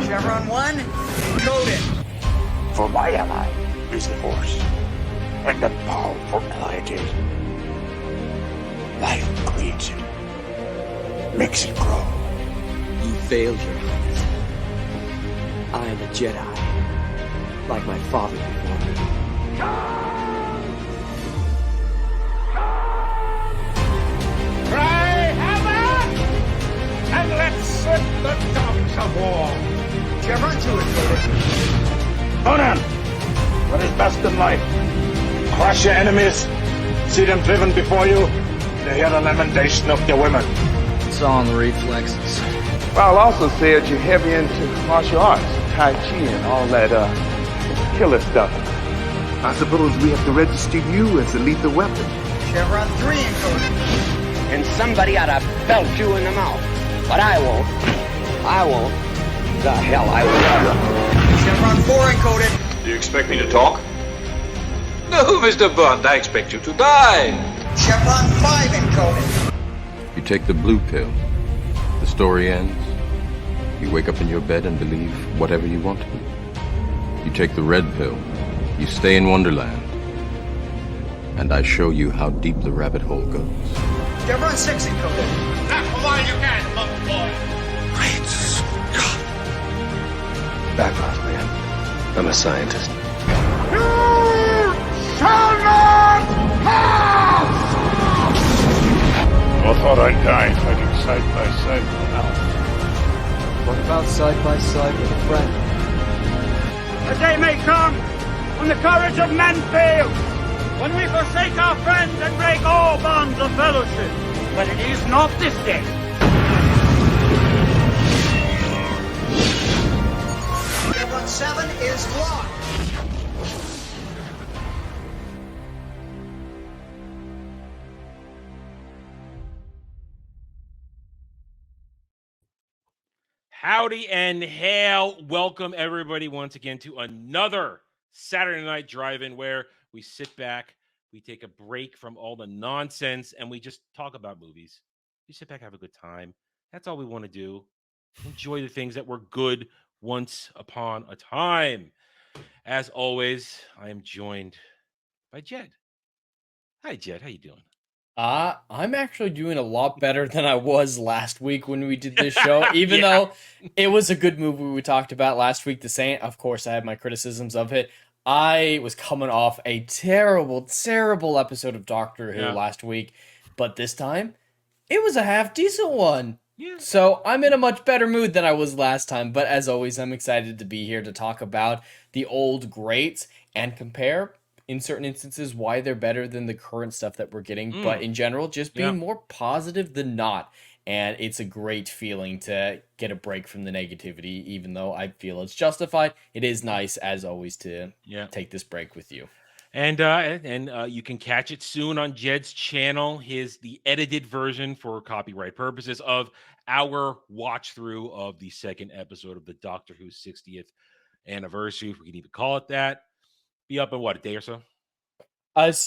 Chevron 1, encoded. For my ally is the Force, and a powerful ally it is. Life creates it, makes it grow. You failed, Your Highness. I am a Jedi, like my father before me. Cry hammer, and let's set the dogs of war. Chevron 2, encoded. Conan, what is best in life? Crush your enemies, see them driven before you, to hear the lamentation of their women. It's all in the reflexes. Well, I'll also say that you're heavy into martial arts, Tai Chi, and all that killer stuff. I suppose we have to register you as a lethal weapon. Chevron 3, encoded. And somebody ought to belt you in the mouth. But I won't. I won't. The hell I will. Chevron 4, encoded. Do you expect me to talk? No, Mr. Bond, I expect you to die. Chevron 5, encoded. You take the blue pill. The story ends. You wake up in your bed and believe whatever you want to. You take the red pill. You stay in Wonderland. And I show you how deep the rabbit hole goes. Chevron 6, encoded. Not for while you can, little boy. Great Scott. Background, man. I'm a scientist. You shall not pass! I thought I'd die fighting side by side with an elf. What about side by side with a friend? A day may come when the courage of men fails, when we forsake our friends and break all bonds of fellowship. But it is not this day. Chevron 7 is locked. Howdy and hail. Welcome, everybody, once again to another Saturday Night Drive-In where we sit back, we take a break from all the nonsense, and we just talk about movies. We sit back, have a good time. That's all we want to do. Enjoy the things that were good once upon a time. As always, I am joined by Jed. Hi, Jed. How you doing? I'm actually doing a lot better than I was last week when we did this show, even though it was a good movie we talked about last week. The same, of course, I had my criticisms of it. I was coming off a terrible, terrible episode of Doctor Who last week, but this time, it was a half-decent one. Yeah. So I'm in a much better mood than I was last time, but as always, I'm excited to be here to talk about the old greats and compare, in certain instances, why they're better than the current stuff that we're getting, but in general, just being more positive than not. And it's a great feeling to get a break from the negativity, even though I feel it's justified. It is nice, as always, to take this break with you. And you can catch it soon on Jed's channel, the edited version for copyright purposes of our watch through of the second episode of the Doctor Who 60th anniversary, if we can even call it that. Be up in what, a day or so?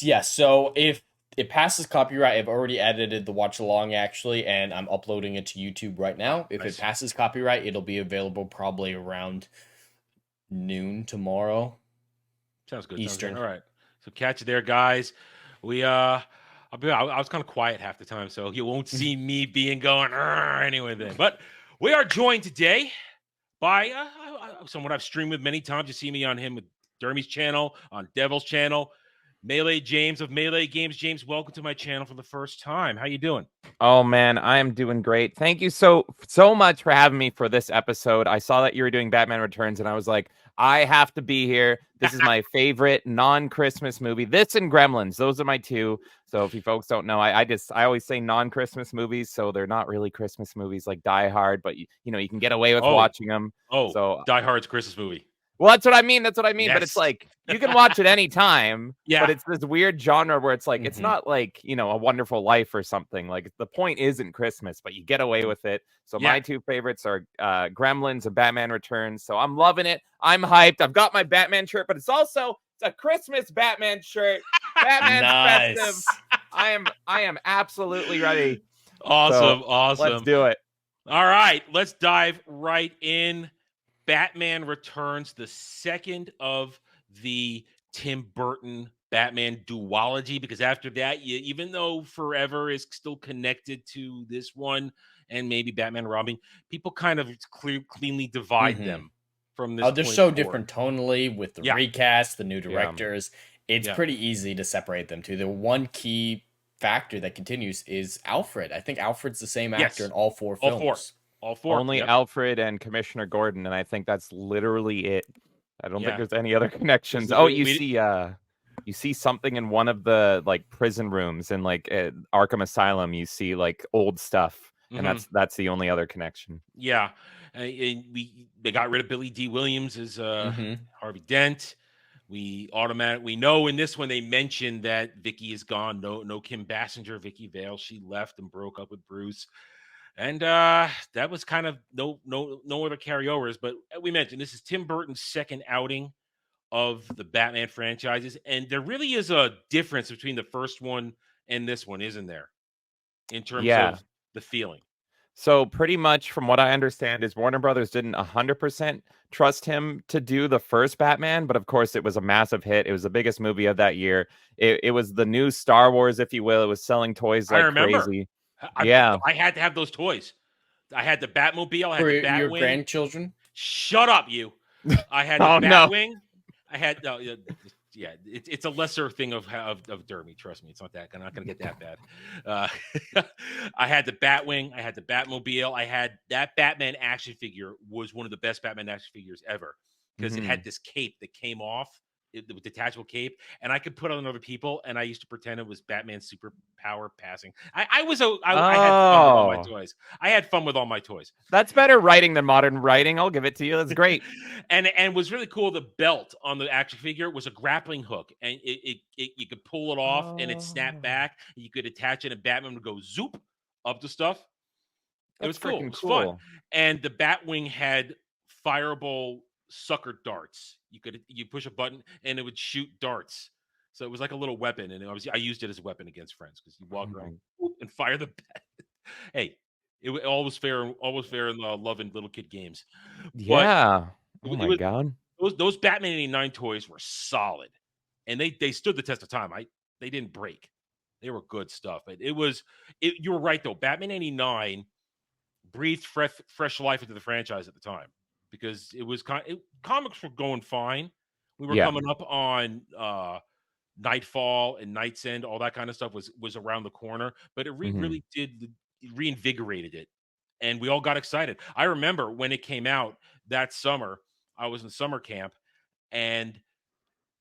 Yes. So if it passes copyright, I've already edited the watch along actually, and I'm uploading it to YouTube right now. If it passes copyright, it'll be available probably around noon tomorrow. Sounds good. Eastern. All right. So catch you there, guys. I was kind of quiet half the time, so you won't see me going anyway then. But we are joined today by someone I've streamed with many times. You see me on him with Dermy's channel, on Devil's channel, Melee James of Melee Games. James, welcome to my channel for the first time. How you doing? Oh man, I am doing great. Thank you so much for having me for this episode. I saw that you were doing Batman Returns, and I was like, I have to be here. This is my favorite non-Christmas movie. This and Gremlins, those are my two. So if you folks don't know, I always say non-Christmas movies, so they're not really Christmas movies like Die Hard, but you can get away with watching them. So Die Hard's Christmas movie. Well, that's what I mean. Yes. But it's like, you can watch it anytime, but it's this weird genre where it's like, it's not like, A Wonderful Life or something. Like, the point isn't Christmas, but you get away with it. So my two favorites are Gremlins and Batman Returns. So I'm loving it. I'm hyped. I've got my Batman shirt, but it's a Christmas Batman shirt. Batman's festive. I am absolutely ready. Awesome. Let's do it. All right, let's dive right in. Batman Returns, the second of the Tim Burton Batman duology, because after that, even though Forever is still connected to this one and maybe Batman Robin, people kind of cleanly divide them from this they're point so forward. different tonally with the recast, the new directors. It's pretty easy to separate them too. The one key factor that continues is Alfred. I think Alfred's the same actor in all four films. All four. Only Alfred and Commissioner Gordon, and I think that's literally it. I don't think there's any other connections. Oh, you see something in one of the like prison rooms in like Arkham Asylum. You see like old stuff, and that's the only other connection. Yeah, they got rid of Billy D. Williams as Harvey Dent. We know in this one they mentioned that Vicky is gone. No Kim Basinger, Vicky Vale. She left and broke up with Bruce. And that was kind of no other carryovers, but we mentioned this is Tim Burton's second outing of the Batman franchises, and there really is a difference between the first one and this one, isn't there? In terms of the feeling. So pretty much from what I understand is Warner Brothers didn't 100% trust him to do the first Batman, but of course it was a massive hit. It was the biggest movie of that year. It was the new Star Wars, if you will. It was selling toys like crazy. I had to have those toys. I had the Batmobile. I had the Batwing. Your grandchildren? Shut up, you. I had the Batwing. I had it's a lesser thing of Dermy. Trust me, it's not not gonna get that bad. I had the Batwing. I had the Batmobile. I had that Batman action figure. Was one of the best Batman action figures ever because it had this cape that came off. With detachable cape, and I could put on other people, and I used to pretend it was Batman's superpower passing. I had fun with all my toys. I had fun with all my toys. That's better writing than modern writing. I'll give it to you. That's great. and was really cool. The belt on the action figure was a grappling hook, and it you could pull it off, and it snapped back. You could attach it, and Batman would go zoop up the stuff. It was cool. It was fun. And the Batwing had fireable sucker darts. You push a button and it would shoot darts. So it was like a little weapon, and I used it as a weapon against friends because you walk around and fire the bat. Hey, it all was fair in love and little kid games. Yeah. My God. Those Batman 89 toys were solid, and they stood the test of time. They didn't break. They were good stuff. But you were right though. Batman 89 breathed fresh life into the franchise at the time. Because it was comics were going fine. We were coming up on Nightfall and Night's End. All that kind of stuff was around the corner. But it really reinvigorated it. And we all got excited. I remember when it came out that summer, I was in summer camp. And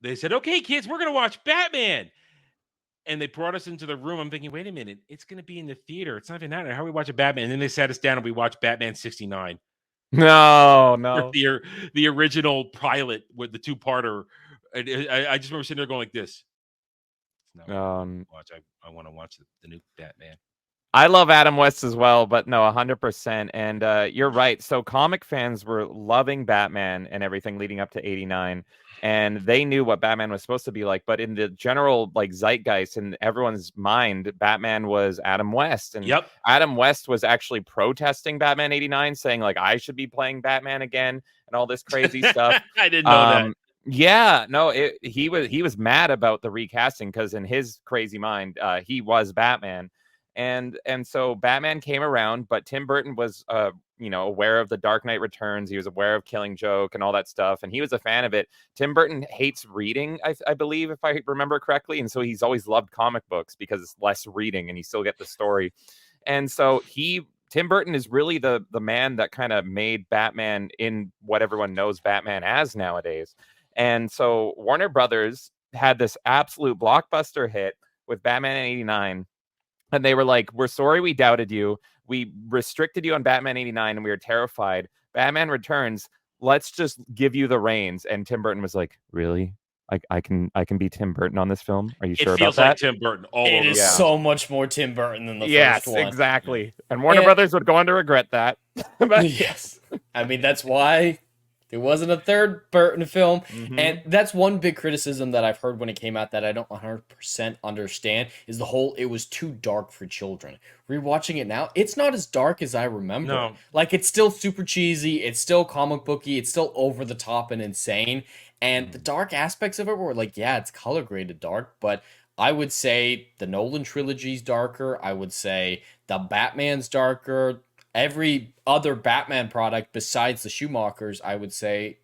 they said, okay, kids, we're going to watch Batman. And they brought us into the room. I'm thinking, wait a minute. It's going to be in the theater. It's not even that. How are we watching Batman? And then they sat us down and we watched Batman 69. No. The original pilot with the two-parter. I just remember sitting there going like this. I want to watch the new Batman. I love Adam West as well, but no, 100%. And you're right. So comic fans were loving Batman and everything leading up to 89. And they knew what Batman was supposed to be like. But in the general like zeitgeist in everyone's mind, Batman was Adam West. And Adam West was actually protesting Batman 89, saying like, I should be playing Batman again and all this crazy stuff. I didn't know that. Yeah, no, he was mad about the recasting because in his crazy mind, he was Batman. And so Batman came around, but Tim Burton was aware of The Dark Knight Returns. He was aware of Killing Joke and all that stuff, and he was a fan of it. Tim Burton hates reading, I believe, if I remember correctly, and so he's always loved comic books because it's less reading and you still get the story. And so Tim Burton is really the man that kind of made Batman in what everyone knows Batman as nowadays. And so Warner Brothers had this absolute blockbuster hit with Batman in 89. And they were like, we're sorry we doubted you. We restricted you on Batman 89 and we were terrified. Batman Returns, let's just give you the reins. And Tim Burton was like, really? I can be Tim Burton on this film? Are you sure about that? It feels like Tim Burton. It is so much more Tim Burton than the first one. Yes, exactly. And Warner Brothers would go on to regret that. Yes. I mean, that's why There wasn't a third Burton film. Mhm. And that's one big criticism that I've heard when it came out that I don't 100% understand is the whole it was too dark for children. Rewatching it now, it's not as dark as I remember. No. Like, it's still super cheesy, it's still comic booky, it's still over the top and insane. And the dark aspects of it were like, yeah, it's color graded dark, but I would say the Nolan trilogy's darker. I would say the Batman's darker. Every other Batman product besides the Schumachers, I would say,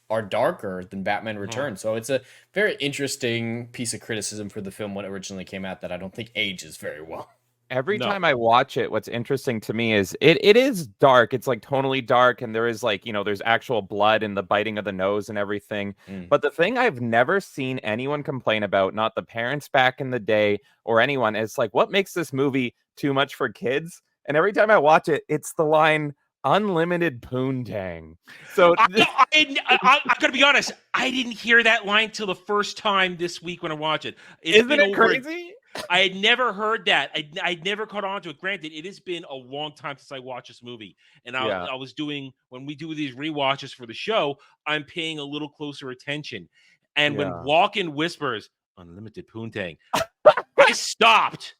are darker than Batman Returns. So it's a very interesting piece of criticism for the film when it originally came out that I don't think ages very well. Every time I watch it, what's interesting to me is it is dark. It's like tonally dark, and there is like, you know, there's actual blood and the biting of the nose and everything. But the thing I've never seen anyone complain about, not the parents back in the day or anyone, is like, what makes this movie too much for kids? And every time I watch it, it's the line "unlimited poontang." So I gotta be honest, I didn't hear that line till the first time this week when I watched it. Isn't it crazy? I had never heard that. I'd never caught on to it. Granted, it has been a long time since I watched this movie. And I was doing, when we do these rewatches for the show, I'm paying a little closer attention. And when Walken whispers, "unlimited poontang," I stopped.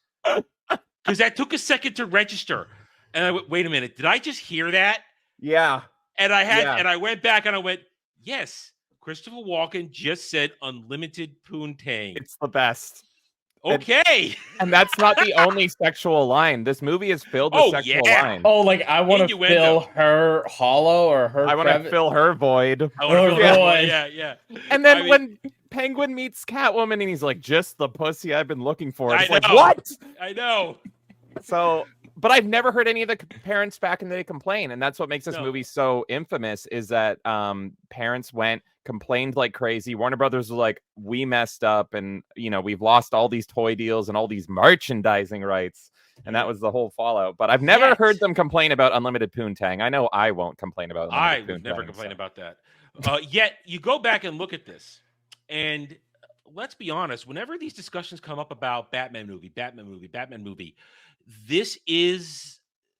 Because that took a second to register. And I went, wait a minute, did I just hear that? Yeah. And I went back and I went, yes, Christopher Walken just said "unlimited poontang." It's the best. Okay. And that's not the only sexual line. This movie is filled with sexual lines. Oh, like, I want to fill her hollow or her I want to fill her void. I want to fill her void. Yeah. And then when Penguin meets Catwoman and he's like, "just the pussy I've been looking for." It's I like, know. what? I know. So, but I've never heard any of the parents back in the day complain. And that's what makes this movie so infamous, is that parents complained like crazy. Warner Brothers was like, "we messed up, and you know, we've lost all these toy deals and all these merchandising rights." And that was the whole fallout. But I've never heard them complain about unlimited poontang. I know I won't complain about unlimited I poontang. would never complain about that. Yet you go back and look at this, and let's be honest, whenever these discussions come up about Batman movie, this is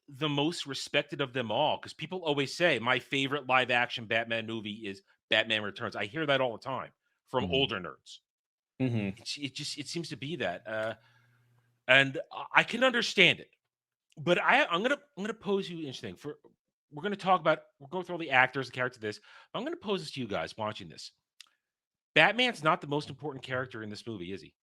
the most respected of them all, because people always say my favorite live action Batman movie is Batman Returns. I hear that all the time from older nerds. It seems to be that, and I can understand it. But I'm gonna pose you an interesting. We're gonna talk about, we'll go through all the actors, the character of this. I'm gonna pose this to you guys watching this. Batman's not the most important character in this movie, is he?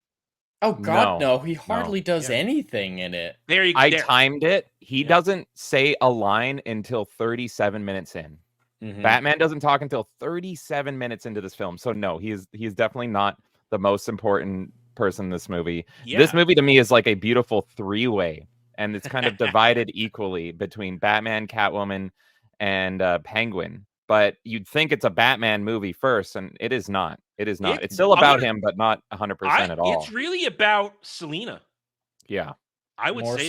Oh God, no. He hardly does anything in it. There you go. I timed it. He doesn't say a line until 37 minutes in. Batman doesn't talk until 37 minutes into this film. So no, he is definitely not the most important person in this movie. This movie to me is like a beautiful three-way, and it's kind of divided equally between Batman, Catwoman, and Penguin. But you'd think it's a Batman movie first, and it is not. It is not. It's still about him, but not 100% at all. It's really about Selina. Yeah, I would say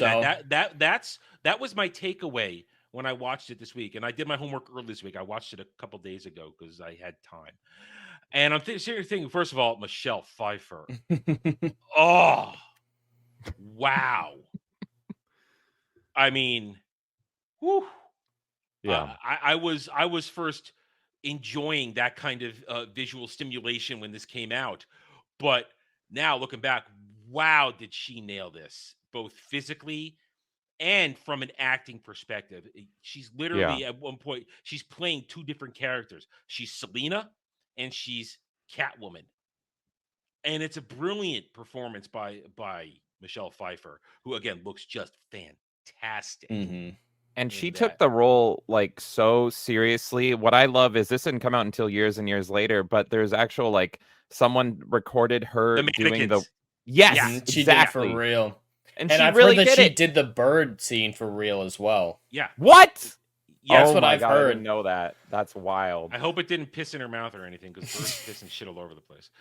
that was my takeaway when I watched it this week. And I did my homework early this week. I watched it a couple days ago because I had time. And I'm thinking, first of all, Michelle Pfeiffer. Oh, wow. I mean, whew. Yeah. I was first enjoying that kind of visual stimulation when this came out. But now looking back, wow, did she nail this, both physically and from an acting perspective. She's literally at one point, she's playing two different characters. She's Selina and she's Catwoman. And it's a brilliant performance by Michelle Pfeiffer, who again looks just fantastic. And she took the role like so seriously. What I love is this didn't come out until years and years later, but there's actual like someone recorded her doing the she did for real. And I've really heard that did she did the bird scene for real as well. Yeah. What? Yeah, that's what I've I heard. didn't know that. That's wild. I hope it didn't piss in her mouth or anything, because birds piss and shit all over the place.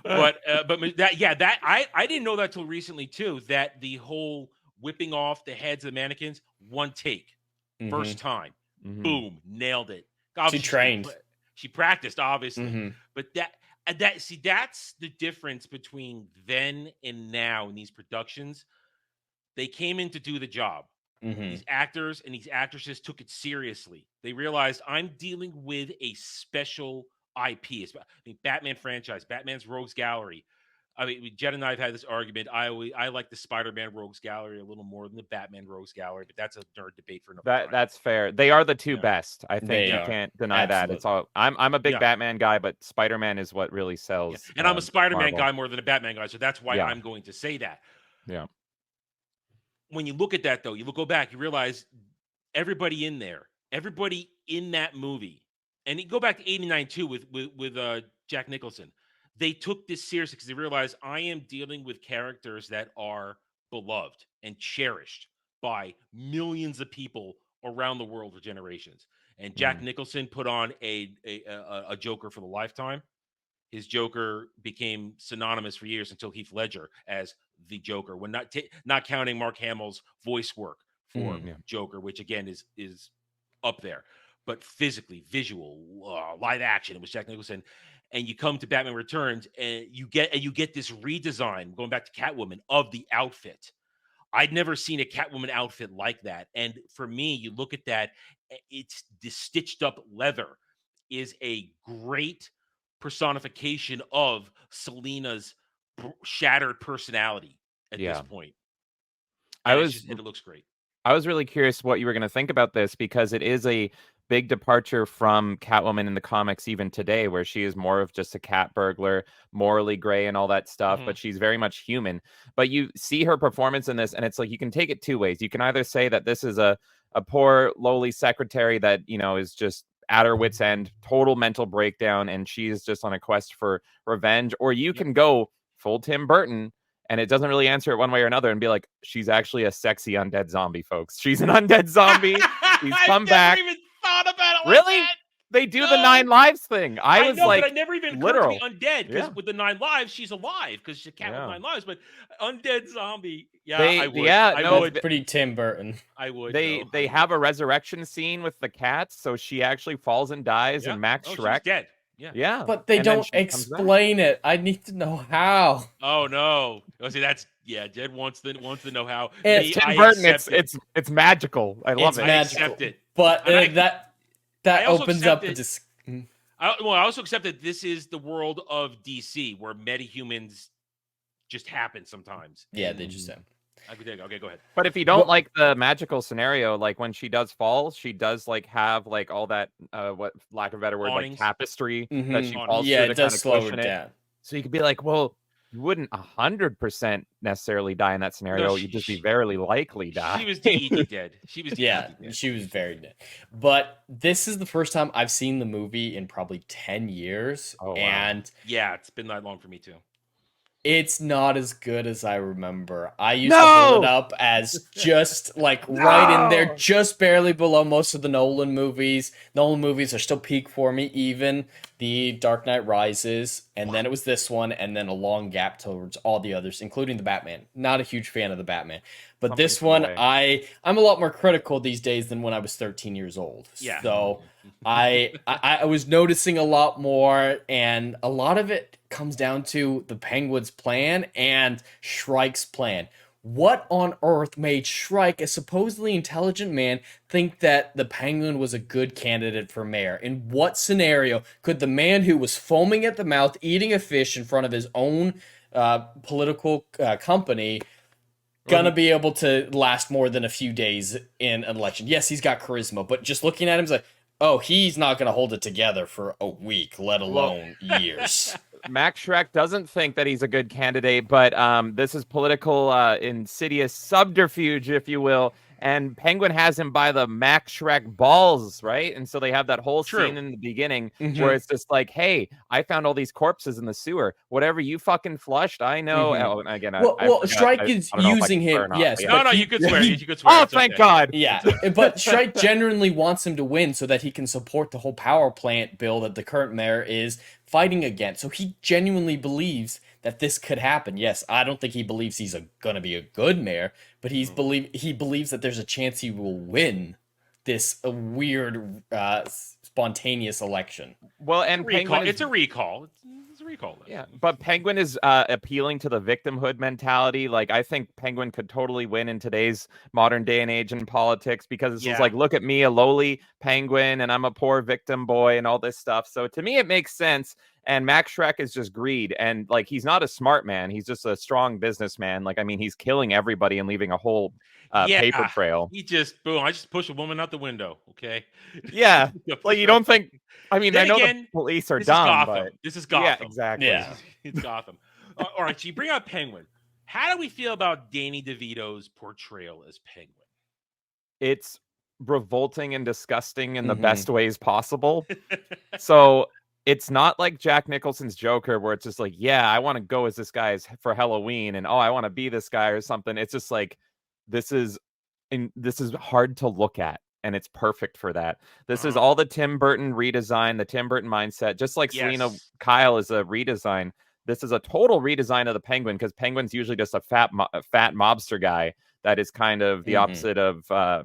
But I didn't know that till recently too. That the whole whipping off the heads of the mannequins, one take, first time, boom, nailed it. Obviously, she trained. She practiced, obviously. But that's the difference between then and now in these productions. They came in to do the job. These actors and these actresses took it seriously. They realized I'm dealing with a special IP. I mean, Batman franchise, Batman's Rogues Gallery. I mean, Jed and I have had this argument. I like the Spider-Man Rogues Gallery a little more than the Batman Rogues Gallery, but that's a nerd debate for another time. That's fair. They are the two best. I think you can't deny that. It's all. I'm a big Batman guy, but Spider-Man is what really sells. And I'm a Spider-Man Marvel. guy more than a Batman guy, so that's why I'm going to say that. Yeah. When you look at that, though, go back, you realize everybody in that movie, and you go back to '89 too with Jack Nicholson. They took this seriously because they realized I am dealing with characters that are beloved and cherished by millions of people around the world for generations. And Jack Nicholson put on a Joker for the lifetime. His Joker became synonymous for years until Heath Ledger as the Joker, when not counting Mark Hamill's voice work for Joker, which again is up there. But physically, visual, live action, it was Jack Nicholson. And you come to Batman Returns, and you get this redesign, going back to Catwoman, of the outfit. I'd never seen a Catwoman outfit like that. And for me, you look at that, it's the stitched up leather is a great personification of Selina's shattered personality at this point. And it looks great. I was really curious what you were going to think about this, because it is a big departure from Catwoman in the comics even today, where she is more of just a cat burglar, morally gray and all that stuff, but she's very much human. But you see her performance in this, and it's like you can take it two ways. You can either say that this is a poor, lowly secretary that, is just at her wit's end, total mental breakdown, and she is just on a quest for revenge. Or you can go full Tim Burton, and it doesn't really answer it one way or another, and be like, she's actually a sexy undead zombie, folks. She's an undead zombie. She's come back. Even thought about it. Really? Like that. They do the 9 lives thing. I was know, like, but I never even literal. occurred to me undead, because with the 9 lives, she's alive because she's a cat with 9 lives. But undead zombie, I would. I would. Pretty Tim Burton. I would. They have a resurrection scene with the cats, so she actually falls and dies, and Max Shrek. She's dead. Yeah. But they don't explain it. I need to know how. Oh no. Oh, see, that's Jed wants to know how. It's Tim Burton. It's magical. I love it. I accept it. But that opens up the I also accept that this is the world of DC, where metahumans just happen sometimes. Yeah, they just happen. Okay, go ahead. But if you don't like the magical scenario, like when she does fall, she does like have like all that what, lack of a better word, awnings, like tapestry that she falls through. Yeah, it does slow her down. So you could be like, well, you wouldn't 100% necessarily die in that scenario. No, You'd just be very likely die. She was DED dead. She was dead. She was very dead. But this is the first time I've seen the movie in probably 10 years. Oh, wow. And it's been that long for me too. It's not as good as I remember. I used to hold it up as just like right in there, just barely below most of the Nolan movies. Nolan movies are still peak for me, even the Dark Knight Rises, and then it was this one, and then a long gap towards all the others, including the Batman. Not a huge fan of the Batman. But this one, I'm a lot more critical these days than when I was 13 years old. Yeah. So I was noticing a lot more, and a lot of it comes down to the Penguin's plan and Shrike's plan. What on earth made Shrike, a supposedly intelligent man, think that the Penguin was a good candidate for mayor? In what scenario could the man who was foaming at the mouth, eating a fish in front of his own political company, gonna be able to last more than a few days in an election? Yes, he's got charisma, but just looking at him, it's like, oh, he's not gonna hold it together for a week, let alone years. Max Shrek doesn't think that he's a good candidate, but this is political insidious subterfuge, if you will. And Penguin has him by the Max Shrek balls, right? And so they have that whole scene in the beginning where it's just like, hey, I found all these corpses in the sewer. Whatever you fucking flushed, I know. Oh, and again, Shrike is using him, yes. No, you could swear. You could swear. Oh, thank God. Yeah, but Shrike genuinely wants him to win so that he can support the whole power plant bill that the current mayor is fighting against. So he genuinely believes that this could happen. Yes, I don't think he believes he's going to be a good mayor, but he believes that there's a chance he will win this weird spontaneous election. Well, and Penguin it's a recall. It's a recall. Yeah, but Penguin is appealing to the victimhood mentality. Like, I think Penguin could totally win in today's modern day and age in politics because it's just like, look at me, a lowly penguin, and I'm a poor victim boy and all this stuff. So to me, it makes sense. And Max Schreck is just greed. And like, he's not a smart man. He's just a strong businessman. Like, I mean, he's killing everybody and leaving a whole paper trail. He just, boom, I just push a woman out the window. Okay. Yeah. Like, you don't think, I mean, then I know again, the police are this dumb, is Gotham. but This is Gotham. Yeah, exactly. Yeah. It's Gotham. All right. So you bring out Penguin. How do we feel about Danny DeVito's portrayal as Penguin? It's revolting and disgusting in the best ways possible. So it's not like Jack Nicholson's Joker, where it's just like, yeah, I want to go as this guy for Halloween, and I want to be this guy or something. It's just like, this is hard to look at, and it's perfect for that. This is all the Tim Burton redesign, the Tim Burton mindset, just like Selena Kyle is a redesign. This is a total redesign of the Penguin, because Penguin's usually just a fat mobster guy that is kind of the opposite of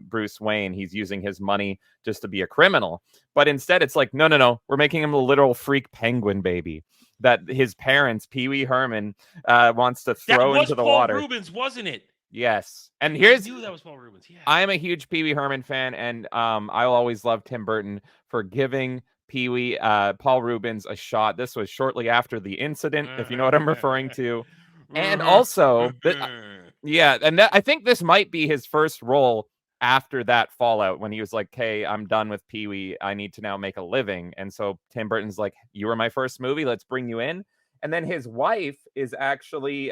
Bruce Wayne. He's using his money just to be a criminal. But instead, it's like, no, we're making him a literal freak penguin baby that his parents, Pee Wee Herman, wants to throw into the water. That was Paul Rubens, wasn't it? Yes. And I here's, knew that was Paul Rubens. Yeah. I'm a huge Pee Wee Herman fan, and I'll always love Tim Burton for giving Pee Wee, Paul Rubens a shot. This was shortly after the incident, if you know what I'm referring to. And also, and I think this might be his first role after that fallout, when he was like, hey, I'm done with Pee Wee. I need to now make a living. And so Tim Burton's like, you were my first movie. Let's bring you in. And then his wife is actually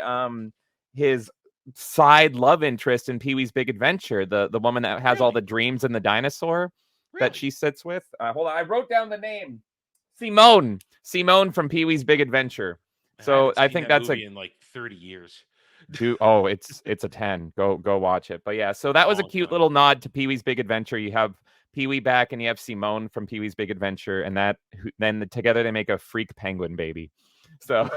his side love interest in Pee Wee's Big Adventure, the woman that has all the dreams and the dinosaur that she sits with. Hold on, I wrote down the name. Simone from Pee Wee's Big Adventure. So I think that's in like 30 years. It's a 10. Go watch it. But yeah, so that was a cute little nod to Pee Wee's Big Adventure. You have Pee Wee back, and you have Simone from Pee Wee's Big Adventure, and then together they make a freak penguin baby. So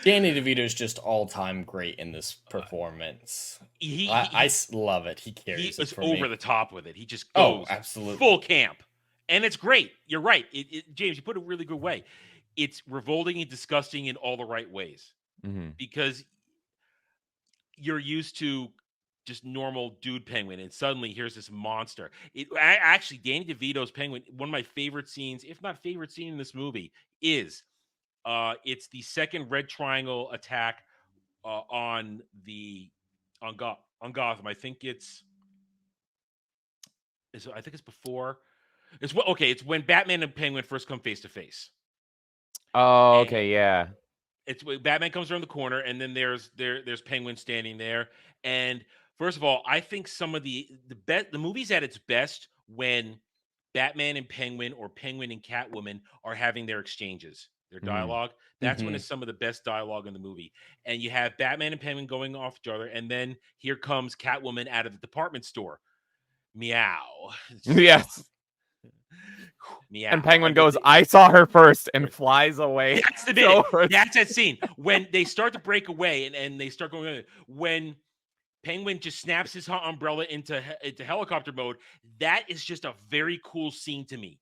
Danny DeVito's just all-time great in this performance. I love it. He carries it for me. Over the top with it. He just goes absolutely full camp. And it's great. You're right. James, you put it a really good way. It's revolting and disgusting in all the right ways. Because you're used to just normal dude penguin, and suddenly here's this monster. Actually, Danny DeVito's Penguin, one of my favorite scenes, if not favorite scene in this movie, is it's the second red triangle attack on Gotham. I think it's before. It's when Batman and Penguin first come face to face. Oh, okay, yeah. It's Batman comes around the corner, and then there's Penguin standing there. And first of all, I think some of the movie's at its best when Batman and Penguin, or Penguin and Catwoman, are having their exchanges, their dialogue. That's when it's some of the best dialogue in the movie. And you have Batman and Penguin going off each other, and then here comes Catwoman out of the department store. Meow. Yes. Meow. And Penguin goes, I saw her first, and flies away. That's the bit. That's that scene. When they start to break away and they start going, when Penguin just snaps his umbrella into helicopter mode, that is just a very cool scene to me.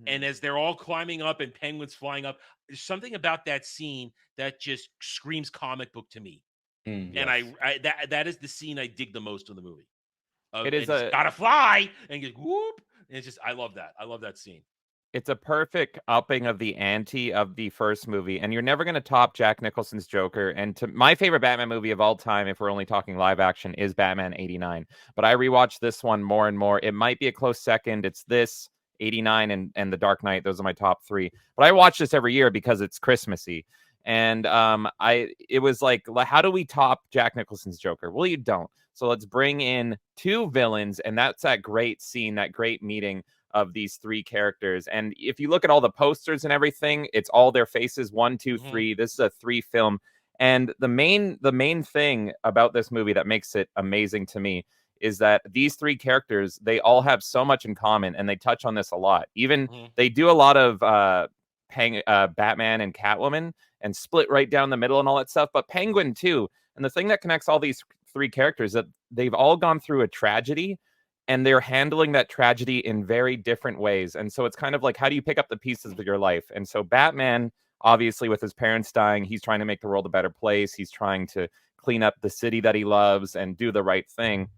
And as they're all climbing up and Penguin's flying up, there's something about that scene that just screams comic book to me. And that is the scene I dig the most in the movie. It is gotta fly and get whoop. And it's just, I love that. I love that scene. It's a perfect upping of the ante of the first movie, and you're never going to top Jack Nicholson's Joker. And my favorite Batman movie of all time, if we're only talking live action, is Batman 89. But I rewatch this one more and more. It might be a close second. It's this, 89, and The Dark Knight. Those are my top three. But I watch this every year because it's Christmassy. And it was like, how do we top Jack Nicholson's Joker? Well, you don't. So let's bring in two villains, and that's that great scene, that great meeting of these three characters. And if you look at all the posters and everything, it's all their faces. 1, 2, 3. This is a 3 film. And the main thing about this movie that makes it amazing to me is that these three characters, they all have so much in common, and they touch on this a lot. Even they do a lot of Batman and Catwoman and split right down the middle and all that stuff, but Penguin too. And the thing that connects all these three characters, that they've all gone through a tragedy, and they're handling that tragedy in very different ways. And so it's kind of like, how do you pick up the pieces of your life? And so Batman, obviously, with his parents dying, he's trying to make the world a better place. He's trying to clean up the city that he loves and do the right thing.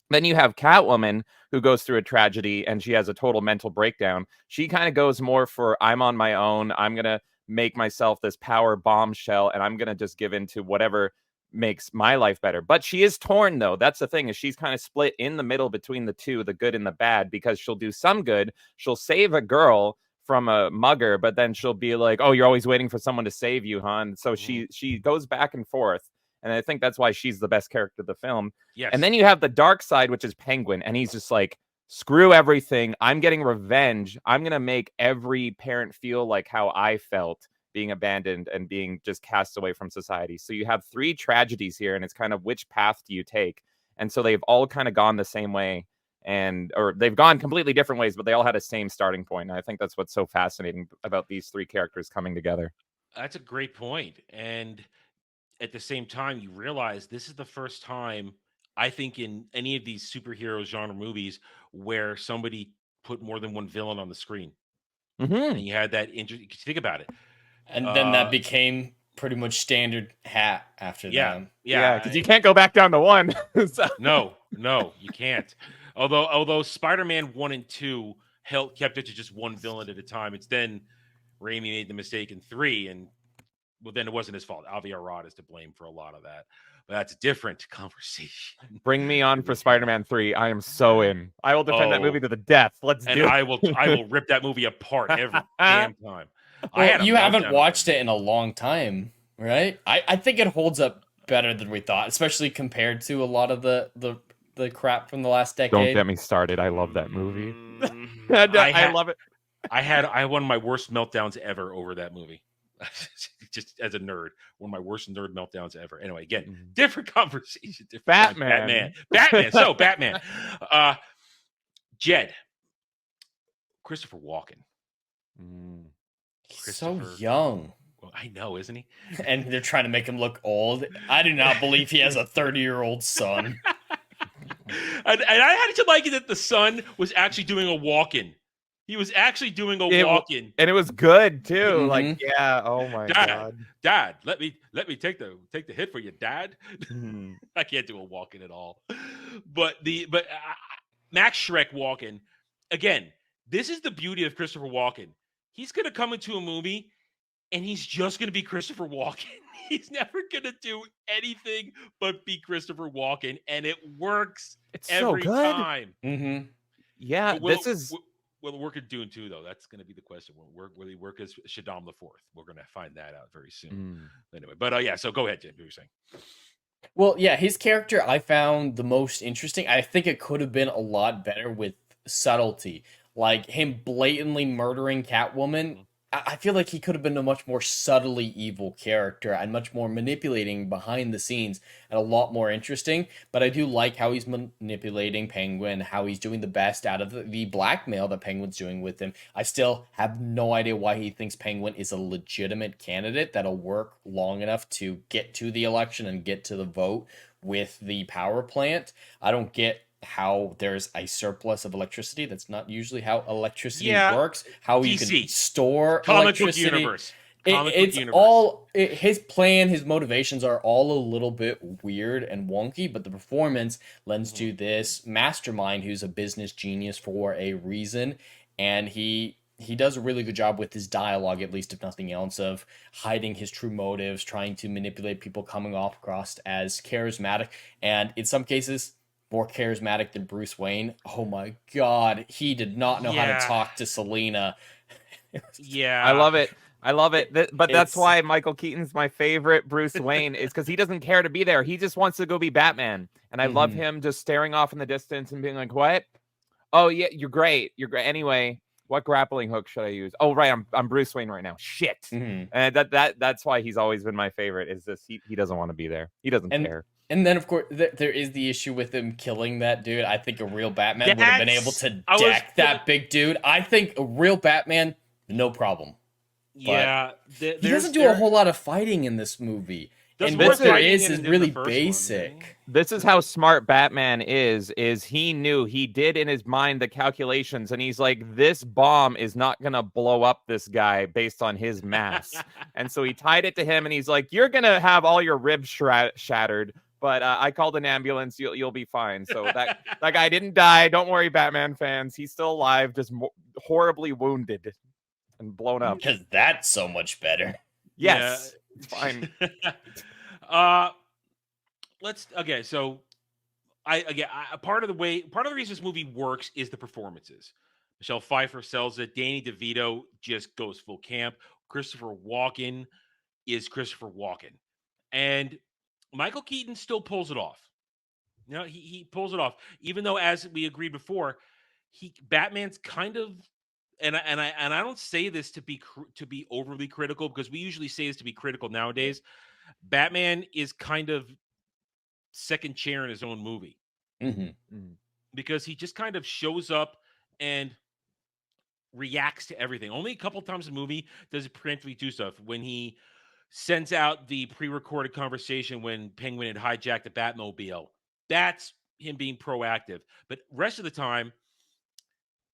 Then you have Catwoman, who goes through a tragedy and she has a total mental breakdown. She kind of goes more for, I'm on my own. I'm going to make myself this power bombshell, and I'm going to just give in to whatever makes my life better. But she is torn, though. That's the thing, is she's kind of split in the middle between the two, the good and the bad, because she'll do some good. She'll save a girl from a mugger, but then she'll be like, oh, you're always waiting for someone to save you, huh? And so she goes back and forth. And I think that's why she's the best character of the film. Yes. And then you have the dark side, which is Penguin. And he's just like, screw everything. I'm getting revenge. I'm going to make every parent feel like how I felt being abandoned and being just cast away from society. So you have 3 tragedies here, and it's kind of which path do you take? And so they've all kind of gone the same way, or they've gone completely different ways, but they all had a same starting point. And I think that's what's so fascinating about these 3 characters coming together. That's a great point. And at the same time, you realize this is the first time, I think, in any of these superhero genre movies where somebody put more than one villain on the screen. And you had that think about it. And then that became pretty much standard hat after that. Yeah, because you can't go back down to 1. So. No, you can't. Although Spider-Man 1 and 2 kept it to just one villain at a time. It's then Raimi made the mistake in 3, and well, then it wasn't his fault. Avi Arad is to blame for a lot of that. But that's a different conversation. Bring me on for Spider-Man 3. I am so in. I will defend that movie to the death. Let's do it. I will rip that movie apart every damn time. Well, you haven't watched it in a long time, right? I think it holds up better than we thought, especially compared to a lot of the crap from the last decade. Don't get me started. I love that movie. I love it. I had one of my worst meltdowns ever over that movie. Just as a nerd, one of my worst nerd meltdowns ever. Anyway, again, different conversation. Different Batman. So Batman. Jed. Christopher Walken. He's so young. Well, I know, isn't he? And they're trying to make him look old. I do not believe he has a 30-year-old son. And I had to like it that the son was actually doing a walk-in. He was actually doing a walk-in, and it was good too. Like, yeah, oh my god, Dad, let me take the hit for you, Dad. I can't do a walk-in at all. But Max Schreck walk-in again. This is the beauty of Christopher Walken. He's gonna come into a movie, and he's just gonna be Christopher Walken. He's never gonna do anything but be Christopher Walken, and it works. It's every so good. time. Yeah, Will it work at Dune 2, though? That's going to be the question. Will he work as Shaddam IV? We're going to find that out very soon. Anyway, but yeah, so go ahead, Jim. What were you saying? Well, yeah, his character I found the most interesting. I think it could have been a lot better with subtlety. Like him blatantly murdering Catwoman. I feel like he could have been a much more subtly evil character and much more manipulating behind the scenes and a lot more interesting. But I do like how he's manipulating Penguin, how he's doing the best out of the blackmail that Penguin's doing with him. I still have no idea why he thinks Penguin is a legitimate candidate that'll work long enough to get to the election and get to the vote with the power plant. I don't get how there's a surplus of electricity. That's not usually how electricity works. How you can store electricity. Comic universe. His plan, his motivations are all a little bit weird and wonky, but the performance lends to this mastermind who's a business genius for a reason, and he does a really good job with his dialogue, at least if nothing else, of hiding his true motives, trying to manipulate people, coming off across as charismatic, and in some cases more charismatic than Bruce Wayne. Oh my god, he did not know how to talk to Selena. I love it. But that's why Michael Keaton's my favorite Bruce Wayne, is because he doesn't care to be there. He just wants to go be Batman. And I love him just staring off in the distance and being like, what? Oh yeah, you're great. Anyway, what grappling hook should I use? Oh right, I'm Bruce Wayne right now. Shit. And that's why he's always been my favorite, is this he doesn't want to be there. He doesn't care. And then, of course, there is the issue with him killing that dude. I think a real Batman would have been able to deck that big dude. I think a real Batman, no problem. Yeah. He doesn't do a whole lot of fighting in this movie. And what there is really basic. This is how smart Batman is he knew, he did in his mind the calculations, and he's like, this bomb is not gonna blow up this guy based on his mass. And so he tied it to him, and he's like, you're gonna have all your ribs shattered, but I called an ambulance, you'll be fine. So that guy didn't die. Don't worry, Batman fans, he's still alive, just horribly wounded and blown up. Because that's so much better. Yes, yeah. It's fine. So part of the reason this movie works is the performances. Michelle Pfeiffer sells it. Danny DeVito just goes full camp. Christopher Walken is Christopher Walken, and Michael Keaton still pulls it off. You know, he pulls it off, even though, as we agreed before, Batman's kind of, and I don't say this to be overly critical, because we usually say this to be critical nowadays. Batman is kind of second chair in his own movie, because he just kind of shows up and reacts to everything. Only a couple times in the movie does he preemptively do stuff. When he sends out the pre-recorded conversation when Penguin had hijacked the Batmobile, that's him being proactive. But rest of the time,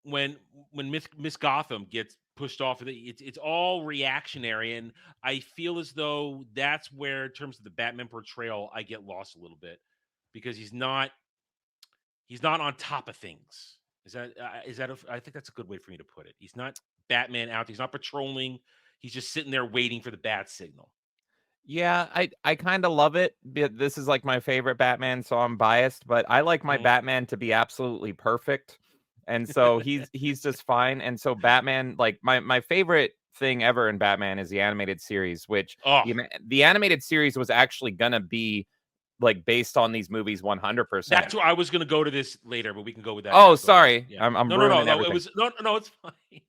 when Miss Gotham gets pushed off, it's all reactionary, and I feel as though that's where, in terms of the Batman portrayal, I get lost a little bit, because he's not on top of things. I think that's a good way for me to put it. He's not Batman out. He's not patrolling. He's just sitting there waiting for the bat signal. Yeah, I kind of love it. This is like my favorite Batman, so I'm biased, but I like my Batman to be absolutely perfect. And so he's just fine. And so Batman, like my favorite thing ever in Batman is the animated series, which the animated series was actually gonna be like based on these movies 100%. That's where I was gonna go to this later, but we can go with that. Oh, sorry. Yeah. I'm ruining everything. It was no, it's fine.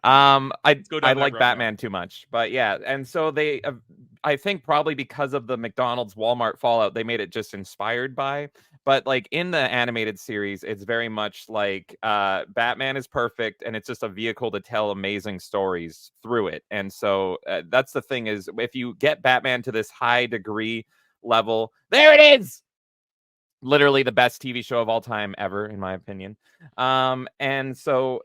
I like Batman too much, but yeah. And so they, I think probably because of the McDonald's Walmart fallout, they made it just inspired by. But like in the animated series, it's very much like Batman is perfect, and it's just a vehicle to tell amazing stories through it. And so that's the thing, is if you get Batman to this high degree level, there it is. Literally the best TV show of all time ever, in my opinion. And so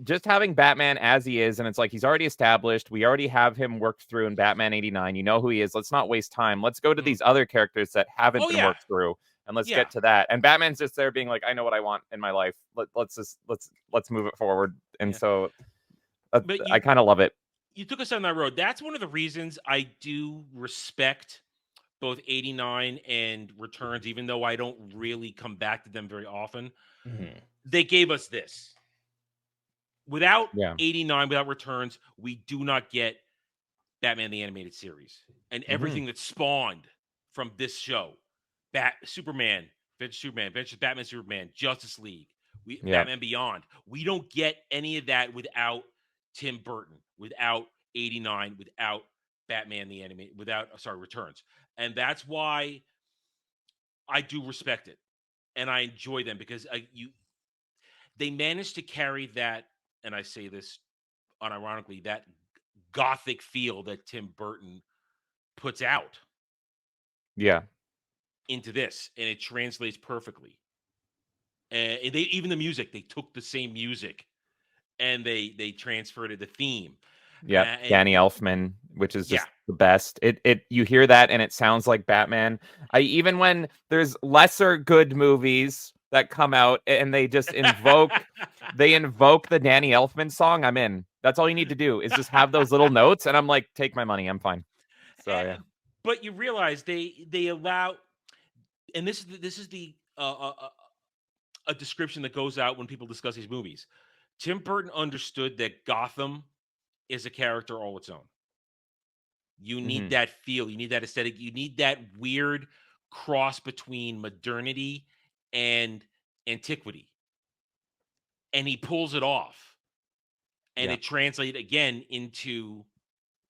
just having Batman as he is, and it's like he's already established. We already have him worked through in Batman 89. You know who he is. Let's not waste time. Let's go to these other characters that haven't been worked through, and let's get to that. And Batman's just there being like, I know what I want in my life. Let's move it forward. And so I kind of love it. You took us on that road. That's one of the reasons I do respect both 89 and Returns, even though I don't really come back to them very often. They gave us this. Without 89, without Returns, we do not get Batman the Animated Series and everything that spawned from this show. Superman, Batman, Superman, Justice League, Batman Beyond. We don't get any of that without Tim Burton, without 89, without Batman the Animated, Returns. And that's why I do respect it and I enjoy them, because they managed to carry that. And I say this unironically, that gothic feel that Tim Burton puts out into this, and it translates perfectly. And even the music, they took the same music and they transferred it, the theme. Yeah, Danny Elfman, which is just the best. You hear that and it sounds like Batman. Even when there's lesser good movies that come out and they just invoke the Danny Elfman song, I'm in. That's all you need to do, is just have those little notes, and I'm like, take my money, I'm fine. So but you realize they allow, and this is the a description that goes out when people discuss these movies. Tim Burton understood that Gotham is a character all its own. You need that feel, you need that aesthetic, you need that weird cross between modernity and antiquity, and he pulls it off, and it translates again into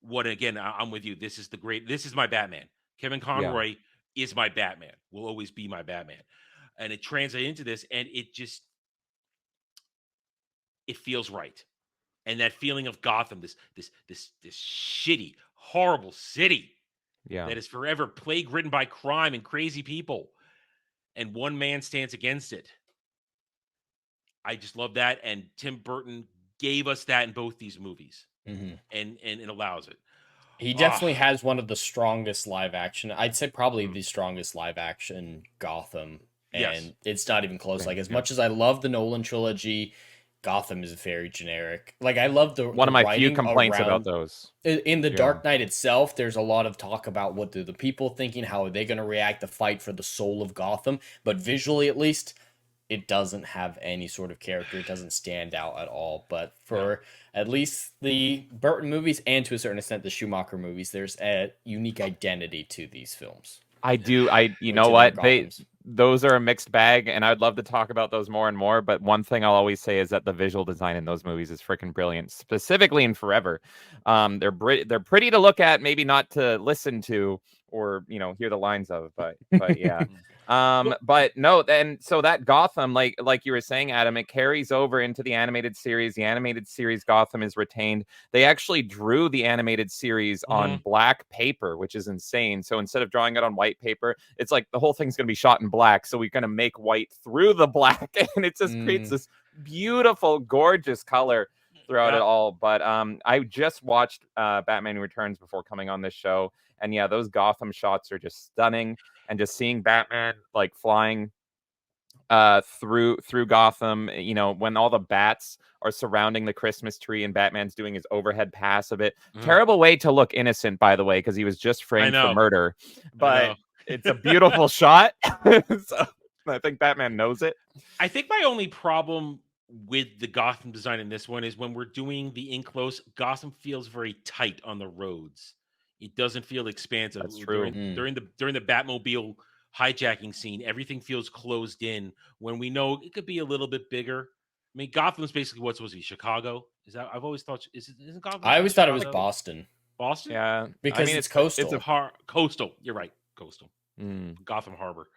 what, again, I'm with you, this is my Batman. Kevin Conroy is my Batman, will always be my Batman, and it translates into this, and it feels right. And that feeling of Gotham, this shitty, horrible city, that is forever plague-ridden by crime and crazy people, and one man stands against it. I just love that, and Tim Burton gave us that in both these movies, and it allows it. He definitely has one of the strongest live action. I'd say probably the strongest live action Gotham, and it's not even close. Like as much as I love the Nolan trilogy, Gotham is very generic. Like I love one of my few complaints about those. In the Dark Knight itself, there's a lot of talk about what do the people thinking, how are they going to react, the fight for the soul of Gotham, but visually at least, it doesn't have any sort of character. It doesn't stand out at all. But for at least the Burton movies and to a certain extent the Schumacher movies, there's a unique identity to these films. You know what? Those are a mixed bag, and I'd love to talk about those more and more. But one thing I'll always say is that the visual design in those movies is freaking brilliant, specifically in Forever. They're pretty to look at, maybe not to listen to or hear the lines of, but yeah. But no, and so that Gotham, like you were saying, Adam, it carries over into the animated series. The animated series Gotham is retained. They actually drew the animated series on black paper, which is insane. So instead of drawing it on white paper, it's like the whole thing's going to be shot in black. So we're going to make white through the black, and it just creates this beautiful, gorgeous color throughout it all. But I just watched Batman Returns before coming on this show, and yeah, those Gotham shots are just stunning. And just seeing Batman like flying through Gotham, when all the bats are surrounding the Christmas tree and Batman's doing his overhead pass of it. Terrible way to look innocent, by the way, because he was just framed for murder. But it's a beautiful shot. So I think Batman knows it. I think my only problem with the Gotham design in this one is when we're doing the in close, Gotham feels very tight on the roads. It doesn't feel expansive. That's true. During the Batmobile hijacking scene, everything feels closed in. When we know it could be a little bit bigger. I mean, Gotham's basically what's supposed to be Chicago. Is that? I've always thought isn't Gotham? I always thought it was Boston. Boston? Yeah, because it's coastal. It's coastal. You're right, coastal. Gotham Harbor.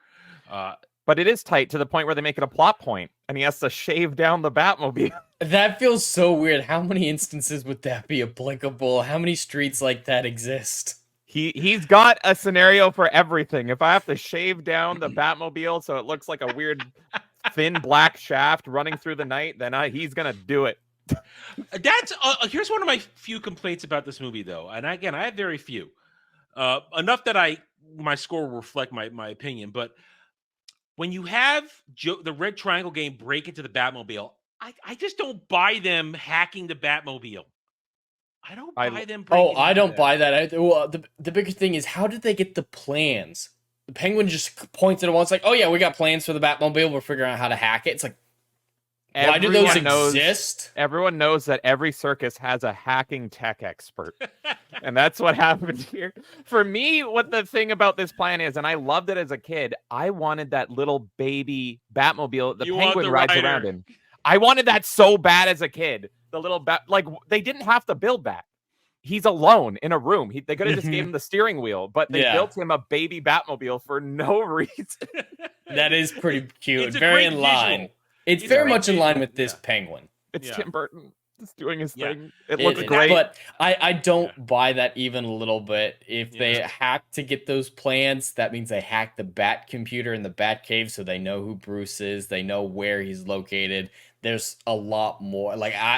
But it is tight to the point where they make it a plot point, and he has to shave down the Batmobile. That feels so weird. How many instances would that be applicable? How many streets like that exist? He's got a scenario for everything. If I have to shave down the Batmobile so it looks like a weird thin black shaft running through the night, then he's gonna do it. That's here's one of my few complaints about this movie, though, and again, I have very few. Enough that my score will reflect my opinion, but when you have the Red Triangle game break into the Batmobile, I just don't buy them hacking the Batmobile. I don't buy them. I don't buy that. Well, the bigger thing is, how did they get the plans? The Penguin just points at it once, like, "Oh yeah, we got plans for the Batmobile. We're figuring out how to hack it." It's like, why do those exist? Everyone knows that every circus has a hacking tech expert. And that's what happened here. For me, what the thing about this plan is, and I loved it as a kid, I wanted that little baby Batmobile the Penguin rides around in. I wanted that so bad as a kid. The little they didn't have to build that. He's alone in a room. They could have just gave him the steering wheel, but they built him a baby Batmobile for no reason. That is pretty cute. It's very in line. Visual. It's very much in line with this Penguin. It's Tim Burton just doing his thing. It looks great. But I don't buy that even a little bit. If they hack to get those plans, that means they hack the Bat computer in the Bat cave so they know who Bruce is. They know where he's located. There's a lot more.